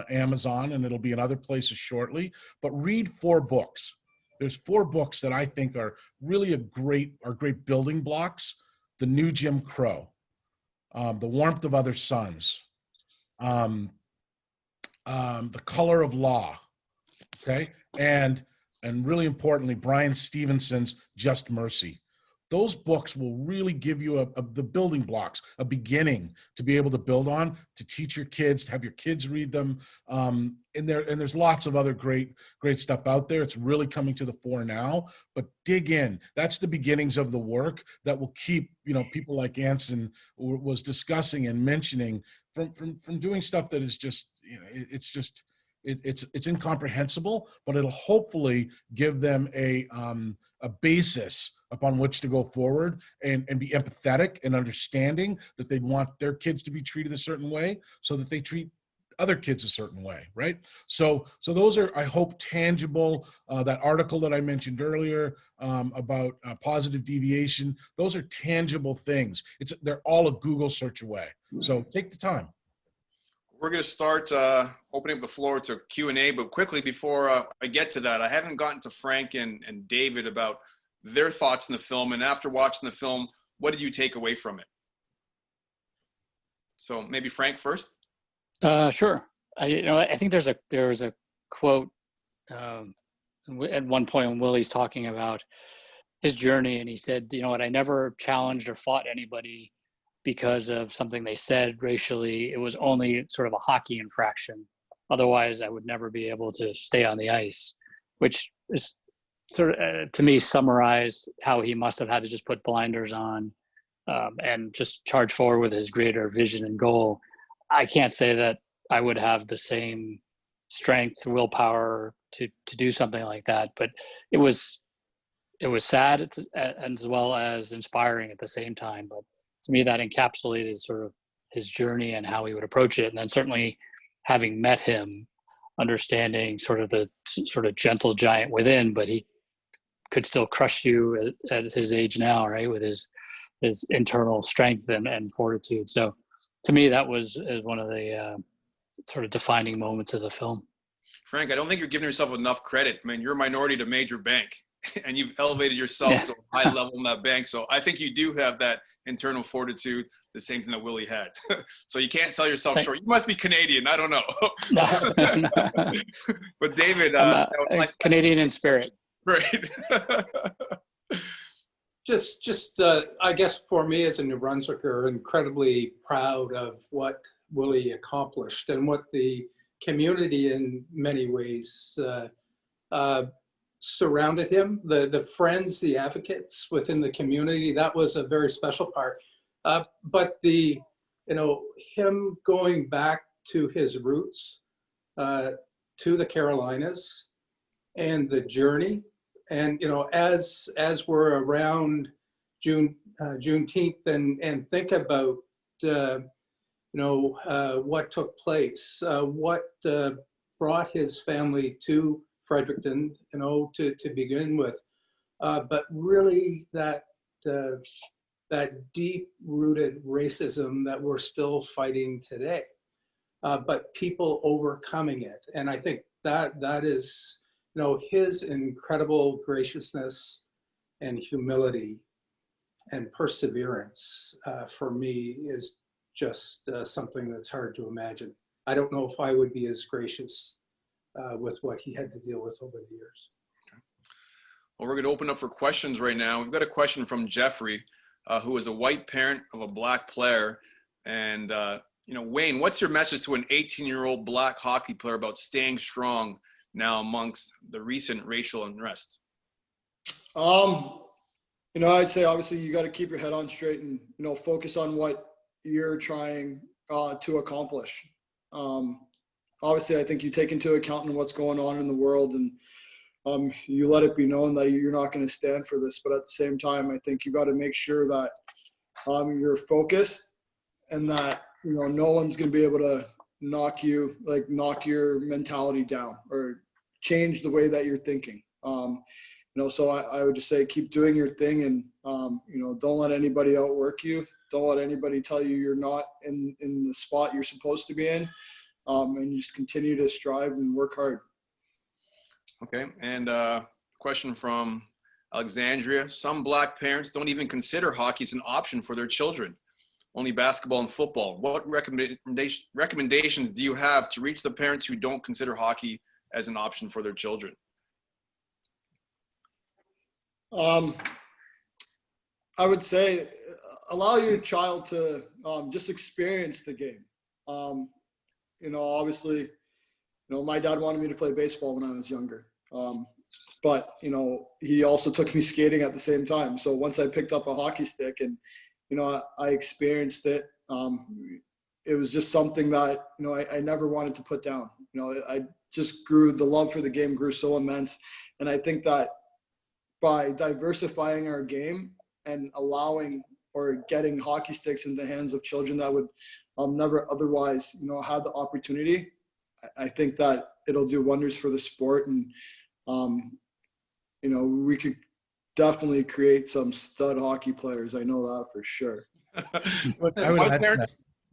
Amazon, and it'll be in other places shortly, but read 4 books. There's 4 books that I think are really great building blocks. The New Jim Crow, The Warmth of Other Suns, The Color of Law. Okay. And really importantly, Brian Stevenson's Just Mercy. those books will really give you the building blocks, a beginning to be able to build on, to teach your kids, to have your kids read them. And there's lots of other great stuff out there. It's really coming to the fore now, but dig in. That's the beginnings of the work that will keep, people like Anson was discussing and mentioning from doing stuff that is just, it's incomprehensible, but it'll hopefully give them a basis upon which to go forward and be empathetic and understanding that they want their kids to be treated a certain way so that they treat other kids a certain way, right? So those are, I hope, tangible. That article that I mentioned earlier about positive deviation, those are tangible things. They're all a Google search away. So take the time. We're going to start opening up the floor to Q&A, but quickly before I get to that, I haven't gotten to Frank and David about their thoughts on the film. And after watching the film, what did you take away from it? So maybe Frank first. Sure. I think there's a quote at one point when Willie's talking about his journey, and he said, I never challenged or fought anybody because of something they said racially. It was only sort of a hockey infraction. Otherwise, I would never be able to stay on the ice, which is sort of, to me, summarized how he must have had to just put blinders on and just charge forward with his greater vision and goal. I can't say that I would have the same strength, willpower to do something like that, but it was sad as well as inspiring at the same time. But to me, that encapsulated sort of his journey and how he would approach it. And then certainly having met him, understanding sort of the sort of gentle giant within, but he could still crush you at his age now, right? With his internal strength and fortitude. So to me, that was one of the sort of defining moments of the film. Frank, I don't think you're giving yourself enough credit. I mean, you're a minority to major bank, and you've elevated yourself to a high level in that bank. So I think you do have that internal fortitude, the same thing that Willie had. So you can't sell yourself short. You must be Canadian. I don't know. But David, Canadian in spirit. Right. Just I guess for me as a New Brunswicker, incredibly proud of what Willie accomplished and what the community in many ways surrounded him. The friends, the advocates within the community, that was a very special part. But him going back to his roots, to the Carolinas, and the journey. And as we're around Juneteenth and think about what took place, what brought his family to Fredericton, to begin with, but really that deep-rooted racism that we're still fighting today, but people overcoming it. And I think that is, his incredible graciousness and humility and perseverance for me is just something that's hard to imagine. I don't know if I would be as gracious with what he had to deal with over the years. Okay. Well, we're going to open up for questions right now. We've got a question from Jeffrey, who is a white parent of a black player. And, Wayne, what's your message to an 18-year-old black hockey player about staying strong now amongst the recent racial unrest? I'd say obviously you got to keep your head on straight and, focus on what you're trying to accomplish. Obviously, I think you take into account what's going on in the world, and you let it be known that you're not going to stand for this. But at the same time, I think you got to make sure that you're focused and that, no one's going to be able to knock your mentality down or change the way that you're thinking. So I would just say keep doing your thing and, don't let anybody outwork you. Don't let anybody tell you you're not in the spot you're supposed to be in. And just continue to strive and work hard. Okay. And question from Alexandria. Some black parents don't even consider hockey as an option for their children. Only basketball and football. What recommendations do you have to reach the parents who don't consider hockey as an option for their children? I would say allow your child to just experience the game. Obviously, my dad wanted me to play baseball when I was younger. But, he also took me skating at the same time. So once I picked up a hockey stick and, I experienced it, it was just something that, I never wanted to put down. I just the love for the game grew so immense. And I think that by diversifying our game and allowing or getting hockey sticks in the hands of children that would never otherwise, have the opportunity, I think that it'll do wonders for the sport. And, we could definitely create some stud hockey players. I know that for sure. I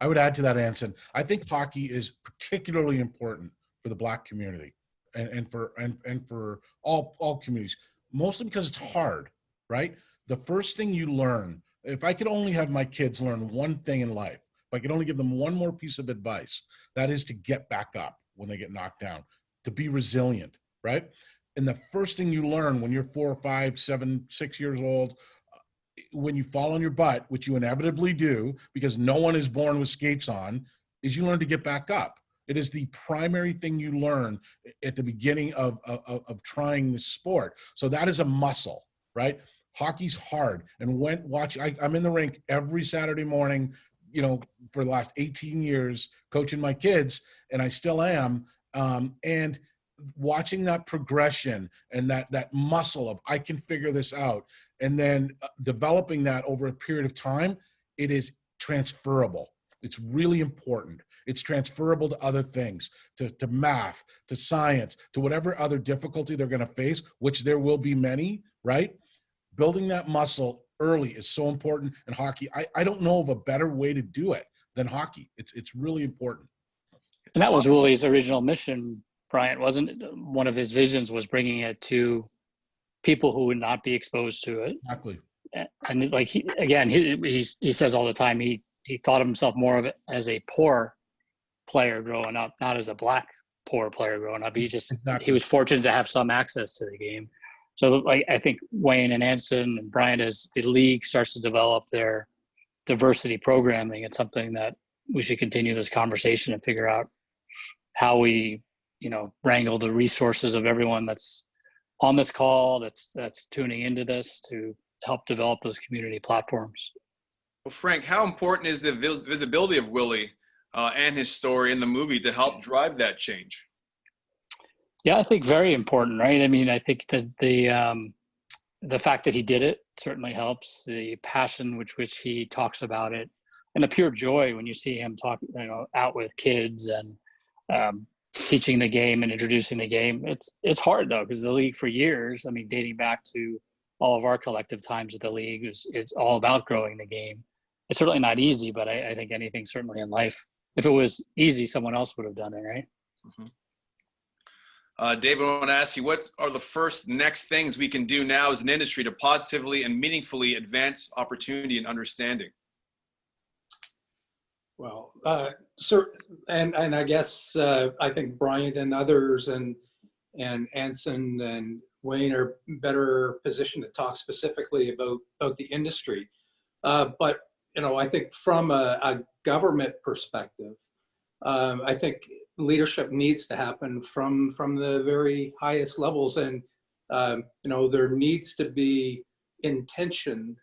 would add to that, Anson. I think hockey is particularly important for the Black community and for all communities, mostly because it's hard, right? The first thing you learn, if I could only have my kids learn one thing in life, if I could only give them one more piece of advice, that is to get back up when they get knocked down, to be resilient, right? And the first thing you learn when you're 4, 5, 7, 6 years old, when you fall on your butt, which you inevitably do because no one is born with skates on, is you learn to get back up. It is the primary thing you learn at the beginning of trying this sport. So that is a muscle, right? Hockey's hard. And I'm in the rink every Saturday morning, for the last 18 years coaching my kids, and I still am. And watching that progression and that muscle of I can figure this out, and then developing that over a period of time, it is transferable. It's really important. It's transferable to other things, to math, to science, to whatever other difficulty they're going to face, which there will be many, right? Building that muscle early is so important in hockey. I don't know of a better way to do it than hockey. It's really important. And that was Willie's original mission, Bryant, wasn't it? One of his visions was bringing it to people who would not be exposed to it. Exactly. And like he says all the time, he thought of himself more of it as a poor player growing up, not as a Black poor player growing up. He was fortunate to have some access to the game. So I think Wayne and Anson and Bryant, as the league starts to develop their diversity programming, it's something that we should continue this conversation and figure out how we, wrangle the resources of everyone that's on this call, that's tuning into this to help develop those community platforms. Well, Frank, how important is the visibility of Willie and his story in the movie to help drive that change? Yeah, I think very important, right? I mean, I think that the fact that he did it certainly helps. The passion with which he talks about it, and the pure joy when you see him talk, out with kids and teaching the game and introducing the game. It's hard though, because the league for years, I mean, dating back to all of our collective times at the league, is all about growing the game. It's certainly not easy, but I think anything certainly in life, if it was easy, someone else would have done it, right? Mm-hmm. David, I want to ask you, what are the first next things we can do now as an industry to positively and meaningfully advance opportunity and understanding? Well, and I guess I think Bryant and others and Anson and Wayne are better positioned to talk specifically about the industry. But I think from a government perspective, I think leadership needs to happen from the very highest levels, and there needs to be intention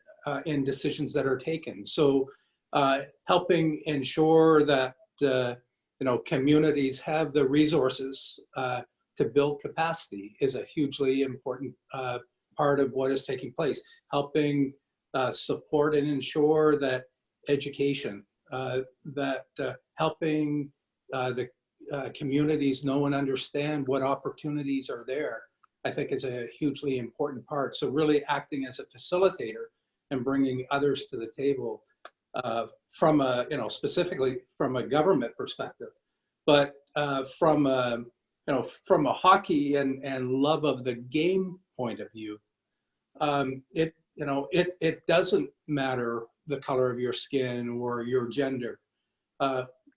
in decisions that are taken. So helping ensure that communities have the resources to build capacity is a hugely important part of what is taking place. Helping support and ensure that education, helping the communities know and understand what opportunities are there, I think is a hugely important part. So really acting as a facilitator and bringing others to the table from a, specifically from a government perspective, but from a hockey and love of the game point of view, it doesn't matter the color of your skin or your gender.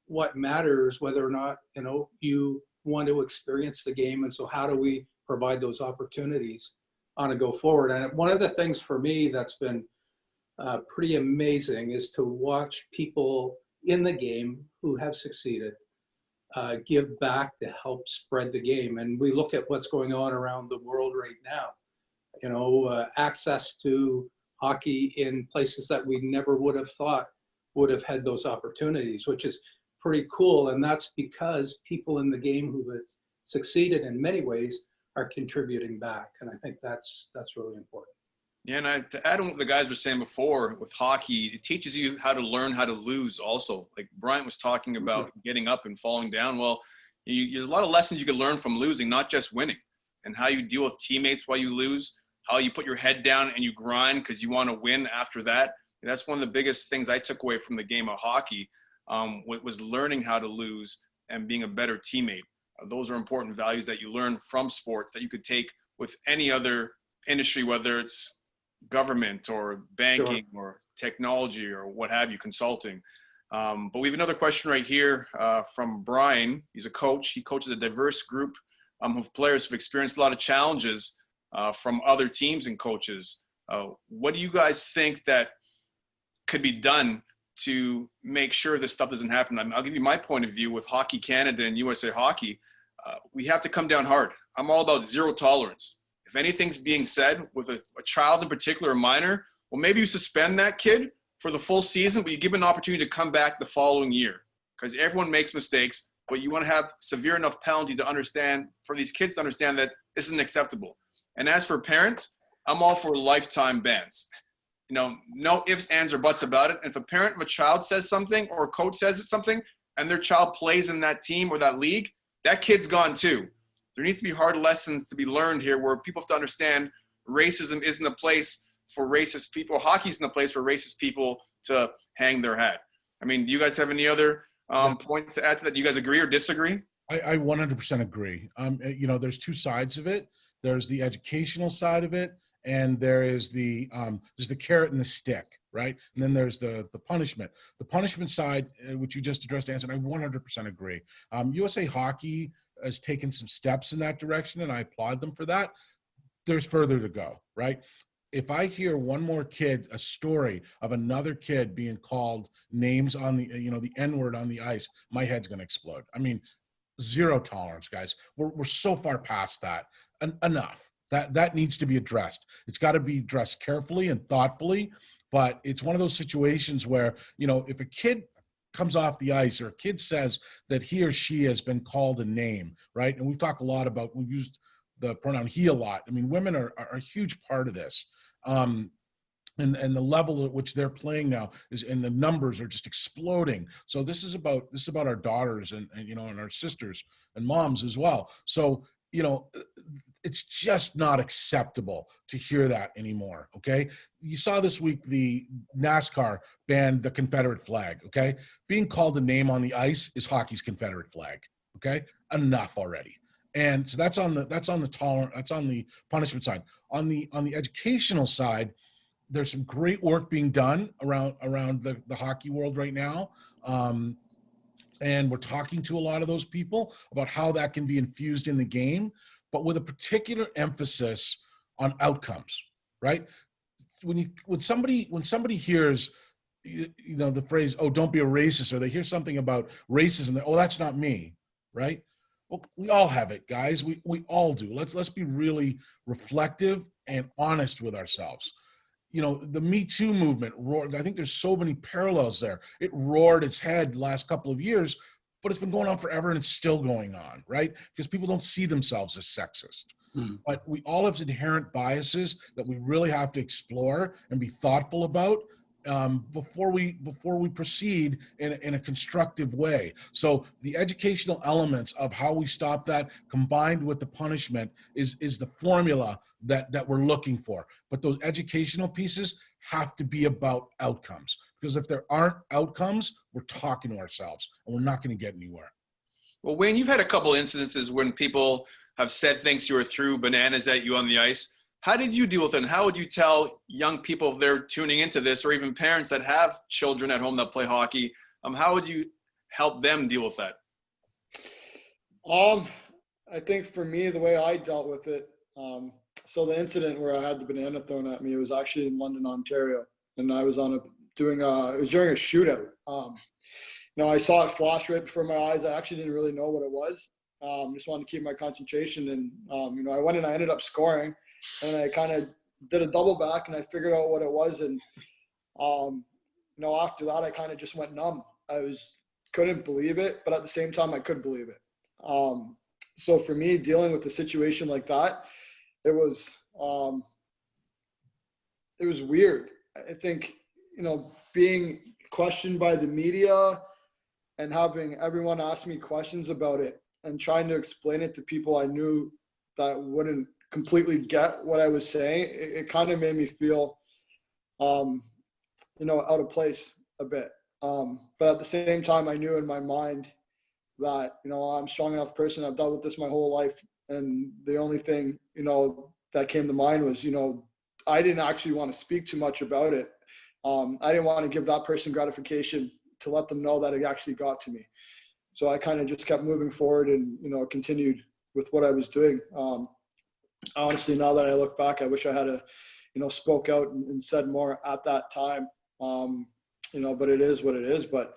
What matters whether or not you want to experience the game, and so how do we provide those opportunities on a go forward? And one of the things for me that's been pretty amazing is to watch people in the game who have succeeded give back to help spread the game. And we look at what's going on around the world right now. You know, access to hockey in places that we never would have thought would have had those opportunities, which is pretty cool. And that's because people in the game who have succeeded in many ways are contributing back. And I think that's really important. Yeah, and to add on what the guys were saying before with hockey, it teaches you how to learn how to lose also. Like Bryant was talking about getting up and falling down. Well, there's a lot of lessons you can learn from losing, not just winning, and how you deal with teammates while you lose, how you put your head down and you grind because you want to win after that. And that's one of the biggest things I took away from the game of hockey, was learning how to lose and being a better teammate. Those are important values that you learn from sports that you could take with any other industry, whether it's government or banking or technology or what have you, consulting. But we have another question right here from Brian. He's a coach. He coaches a diverse group of players who've experienced a lot of challenges from other teams and coaches. What do you guys think that could be done to make sure this stuff doesn't happen? I'll give you my point of view with Hockey Canada and USA Hockey. We have to come down hard. I'm all about zero tolerance. If anything's being said with a child in particular, a minor, well, maybe you suspend that kid for the full season, but you give an opportunity to come back the following year, because everyone makes mistakes, but you want to have severe enough penalty to understand, for these kids to understand that this isn't acceptable. And as for parents, I'm all for lifetime bans. You know, no ifs, ands, or buts about it. And if a parent of a child says something or a coach says something and their child plays in that team or that league, that kid's gone too. There needs to be hard lessons to be learned here where people have to understand racism isn't a place for racist people. Hockey's in a place for racist people to hang their hat. I mean, do you guys have any other points to add to that? Do you guys agree or disagree? I 100% agree. You know, there's two sides of it. There's the educational side of it, and there's the carrot and the stick, right? And then there's the punishment. The punishment side, which you just addressed, Anson, I 100% agree. USA Hockey has taken some steps in that direction, and I applaud them for that. There's further to go, right? If I hear one more kid, a story of another kid being called names on the, the N-word on the ice, my head's going to explode. I mean, zero tolerance, guys. We're so far past that. Enough. That needs to be addressed. It's got to be addressed carefully and thoughtfully, but it's one of those situations where, if a kid comes off the ice or a kid says that he or she has been called a name, right? And we've talked a lot about, we've used the pronoun he a lot. I mean, women are a huge part of this. And the level at which they're playing now and the numbers are just exploding. So this is about our daughters and our sisters and moms as well. So, it's just not acceptable to hear that anymore. Okay. You saw this week, the NASCAR banned the Confederate flag. Okay. Being called a name on the ice is hockey's Confederate flag. Okay. Enough already. And so that's on the punishment side. On the educational side, there's some great work being done around the hockey world right now. And we're talking to a lot of those people about how that can be infused in the game, but with a particular emphasis on outcomes, right? When somebody hears, the phrase, "Oh, don't be a racist," or they hear something about racism, "Oh, that's not me," right? Well, we all have it, guys. We all do. Let's be really reflective and honest with ourselves. The Me Too movement roared. I think there's so many parallels there. It roared its head the last couple of years, but it's been going on forever and it's still going on, right? Because people don't see themselves as sexist. But we all have inherent biases that we really have to explore and be thoughtful about before we proceed in a constructive way. So the educational elements of how we stop that combined with the punishment is the formula that we're looking for. But those educational pieces have to be about outcomes, because if there aren't outcomes, we're talking to ourselves and we're not going to get anywhere. Well, Wayne, you've had a couple incidences when people have said things you were threw bananas at you on the ice. How did you deal with it? And how would you tell young people if they're tuning into this, or even parents that have children at home that play hockey, how would you help them deal with that? I think for me, the way I dealt with it, so the incident where I had the banana thrown at me, it was actually in London, Ontario. and I was it was during a shootout. I saw it flash right before my eyes. I actually didn't really know what it was. Just wanted to keep my concentration, and I went and I ended up scoring, and I kind of did a double back, and I figured out what it was, and after that I kind of just went numb. Couldn't believe it, but at the same time I could believe it. So for me, dealing with a situation like that, it was weird. I think, being questioned by the media and having everyone ask me questions about it and trying to explain it to people I knew that wouldn't completely get what I was saying, it kind of made me feel, out of place a bit. But at the same time, I knew in my mind that, I'm a strong enough person. I've dealt with this my whole life. And the only thing, that came to mind was, I didn't actually want to speak too much about it. I didn't want to give that person gratification to let them know that it actually got to me. So I kind of just kept moving forward and, continued with what I was doing. Honestly, now that I look back, I wish I had spoke out and said more at that time. But it is what it is. But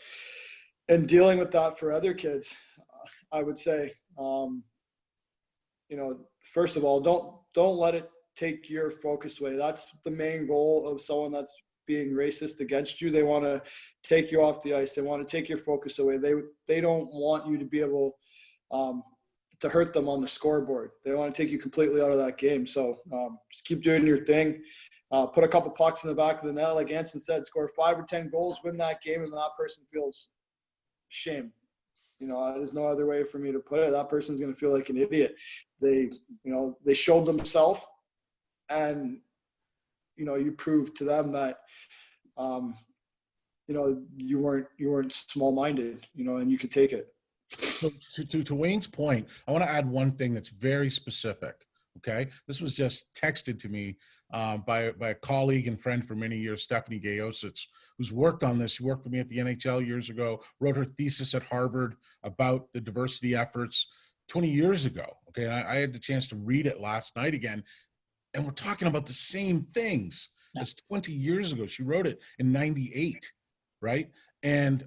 in dealing with that for other kids, I would say, first of all, don't let it take your focus away. That's the main goal of someone that's being racist against you. They want to take you off the ice. They want to take your focus away. They don't want you to be able to hurt them on the scoreboard. They want to take you completely out of that game. So just keep doing your thing. Put a couple pucks in the back of the net, like Anson said, score 5 or 10 goals, win that game, and that person feels shame. There's no other way for me to put it. That person's going to feel like an idiot. They showed themselves, and you proved to them that you weren't small-minded, and you could take it. So to Wayne's point, I want to add one thing that's very specific. Okay, this was just texted to me by a colleague and friend for many years, Stephanie Gayositz, who's worked on this. She worked for me at the NHL years ago, wrote her thesis at Harvard about the diversity efforts 20 years ago. Okay, and I had the chance to read it last night again, and we're talking about the same things as 20 years ago. She wrote it in '98, right? And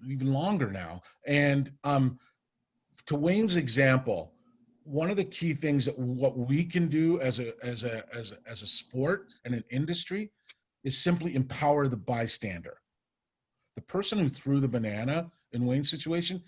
even longer now. And to Wayne's example, one of the key things that what we can do as a sport and an industry is simply empower the bystander. The person who threw the banana in Wayne's situation,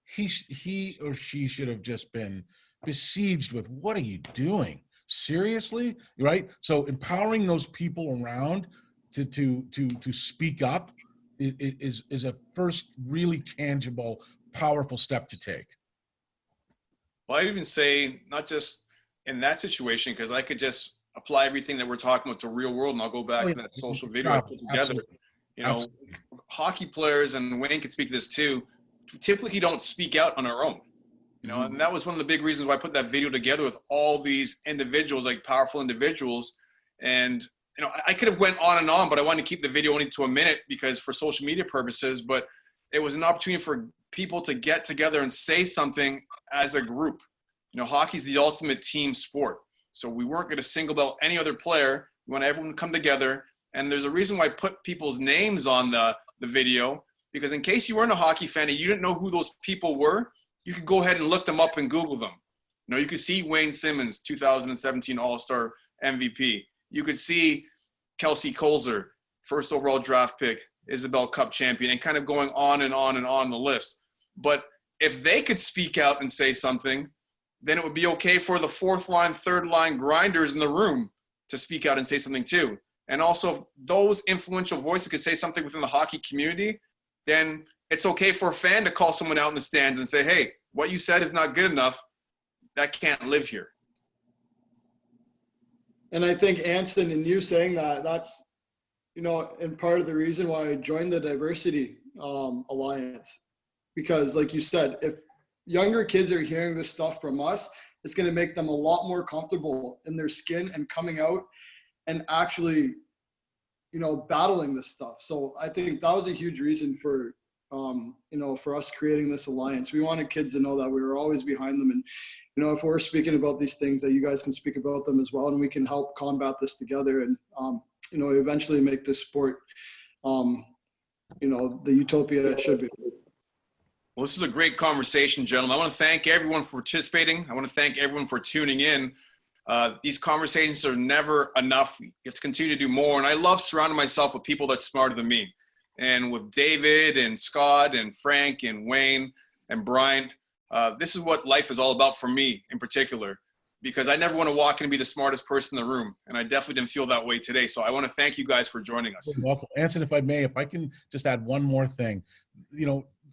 he or she should have just been besieged with, what are you doing? Seriously? Right? So empowering those people around to speak up is a first really tangible, powerful step to take. Well, I'd even say not just in that situation, because I could just apply everything that we're talking about to real world, and I'll go back to that social video I put together. Absolutely. Hockey players, and Wayne could speak to this too, typically don't speak out on our own. And that was one of the big reasons why I put that video together with all these individuals, like powerful individuals. And I could have went on and on, but I wanted to keep the video only to a minute because for social media purposes. But it was an opportunity for people to get together and say something as a group. Hockey's the ultimate team sport. So we weren't going to single out any other player. We want everyone to come together. And there's a reason why I put people's names on the video, because in case you weren't a hockey fan and you didn't know who those people were, you could go ahead and look them up and Google them. You could see Wayne Simmons, 2017 All-Star MVP. You could see Kelsey Kolzer, first overall draft pick, Isabel Cup champion, and kind of going on and on and on the list. But if they could speak out and say something, then it would be okay for the fourth line, third line grinders in the room to speak out and say something too. And also, if those influential voices could say something within the hockey community, then it's okay for a fan to call someone out in the stands and say, hey, what you said is not good enough. That can't live here. And I think, Anson, and you saying that's, and part of the reason why I joined the Diversity Alliance. Because like you said, if younger kids are hearing this stuff from us, it's going to make them a lot more comfortable in their skin and coming out and actually, battling this stuff. So I think that was a huge reason for, for us creating this alliance. We wanted kids to know that we were always behind them. And, if we're speaking about these things, that you guys can speak about them as well, and we can help combat this together. And, eventually make this sport, the utopia it should be. Well, this is a great conversation, gentlemen. I want to thank everyone for participating. I want to thank everyone for tuning in. These conversations are never enough. You have to continue to do more. And I love surrounding myself with people that's smarter than me. And with David and Scott and Frank and Wayne and Brian, this is what life is all about for me in particular, because I never want to walk in and be the smartest person in the room. And I definitely didn't feel that way today. So I want to thank you guys for joining us. You're welcome. Anson, if I may, if I can just add one more thing.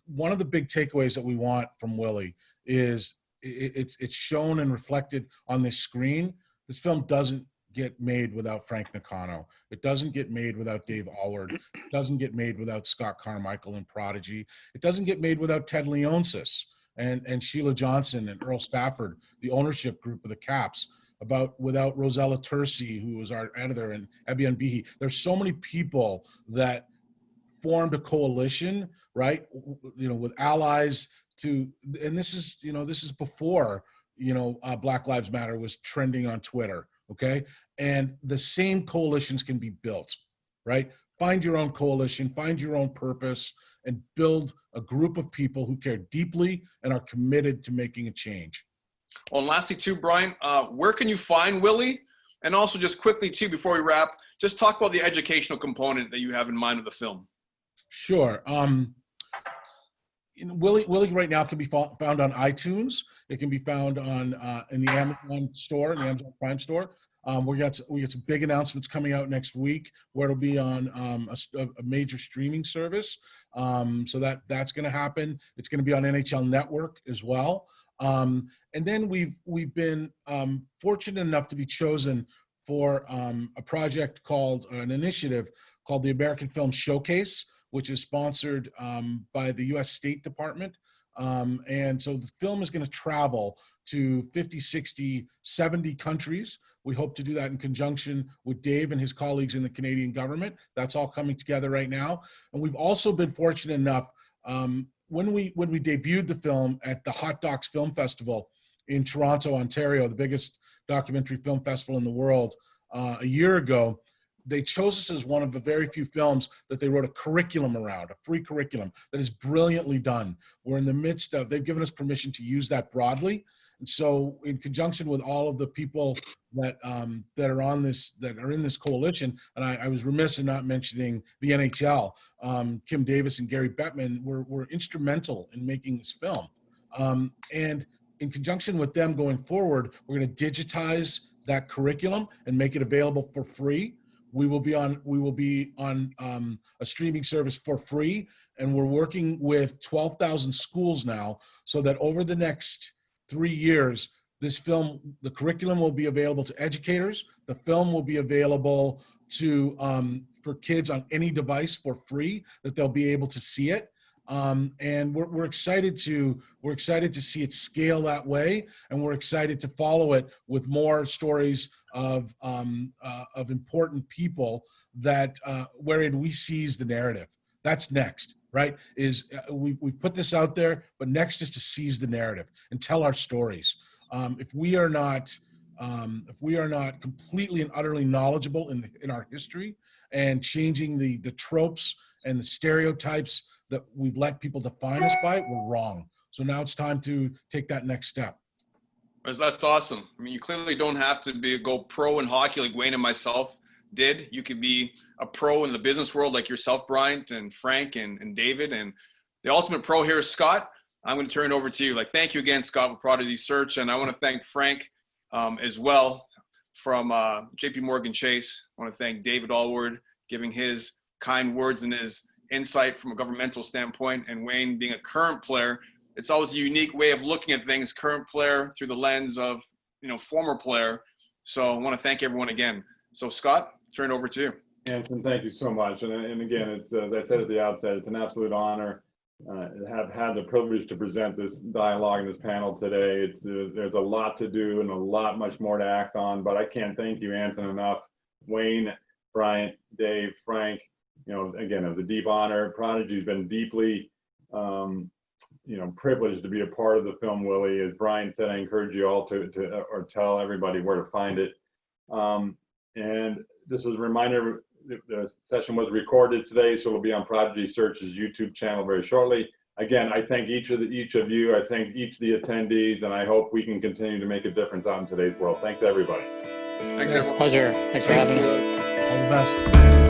One of the big takeaways that we want from Willie is it's shown and reflected on this screen. This film doesn't get made without Frank Nakano. It doesn't get made without Dave Allward. It doesn't get made without Scott Carmichael and Prodigy. It doesn't get made without Ted Leonsis and Sheila Johnson and Earl Stafford, the ownership group of the Caps, without Rosella Terzi, who was our editor, and Ebian Bihi. There's so many people that formed a coalition, right? With allies and this is before, Black Lives Matter was trending on Twitter. Okay. And the same coalitions can be built, right? Find your own coalition, find your own purpose, and build a group of people who care deeply and are committed to making a change. Well, and lastly too, Brian, where can you find Willie? And also just quickly too, before we wrap, just talk about the educational component that you have in mind with the film. Sure. Willie right now can be found on iTunes. It can be found on in the Amazon store, in the Amazon Prime store. We got some big announcements coming out next week where it'll be on a major streaming service. So that's going to happen. It's going to be on NHL Network as well. And then we've been fortunate enough to be chosen for a project an initiative called the American Film Showcase, which is sponsored by the U.S. State Department. And so the film is going to travel to 50, 60, 70 countries. We hope to do that in conjunction with Dave and his colleagues in the Canadian government. That's all coming together right now. And we've also been fortunate enough, when we debuted the film at the Hot Docs Film Festival in Toronto, Ontario, the biggest documentary film festival in the world, a year ago, they chose us as one of the very few films that they wrote a curriculum around, a free curriculum that is brilliantly done. We're in the midst of, they've given us permission to use that broadly. And so in conjunction with all of the people that are in this coalition, and I was remiss in not mentioning the NHL, Kim Davis and Gary Bettman were instrumental in making this film. And in conjunction with them going forward, we're going to digitize that curriculum and make it available for free. We will be on a streaming service for free, and we're working with 12,000 schools now, so that over the next 3 years, the curriculum will be available to educators. The film will be available for kids on any device for free, that they'll be able to see it. And we're excited to see it scale that way, and we're excited to follow it with more stories of important people wherein we seize the narrative. That's next, right? We've put this out there, but next is to seize the narrative and tell our stories. If we are not completely and utterly knowledgeable in our history and changing the tropes and the stereotypes that we've let people define us by, we're wrong. So now it's time to take that next step. That's awesome. I mean, you clearly don't have to go pro in hockey like Wayne and myself did. You could be a pro in the business world like yourself, Brian, and Frank, and David. And the ultimate pro here is Scott. I'm going to turn it over to you. Thank you again, Scott, with Prodigy Search. And I want to thank Frank as well from Jpmorgan Chase. I want to thank David Allward, giving his kind words and his insight from a governmental standpoint, and Wayne being a current player. It's always a unique way of looking at things, current player through the lens of, former player. So I want to thank everyone again. So Scott, turn it over to you. Anson, thank you so much. And again, it's, as I said at the outset, it's an absolute honor to have had the privilege to present this dialogue in this panel today. There's a lot to do and a lot much more to act on, but I can't thank you, Anson, enough. Wayne, Bryant, Dave, Frank, again, it was a deep honor. Prodigy's been deeply, privileged to be a part of the film, Willie. As Brian said, I encourage you all to tell everybody where to find it. And just as a reminder, the session was recorded today, so it'll be on Prodigy Search's YouTube channel very shortly. Again, I thank each of you. I thank each of the attendees, and I hope we can continue to make a difference out in today's world. Thanks, everybody. Thanks, everyone. Pleasure. Thanks for having us. All the best.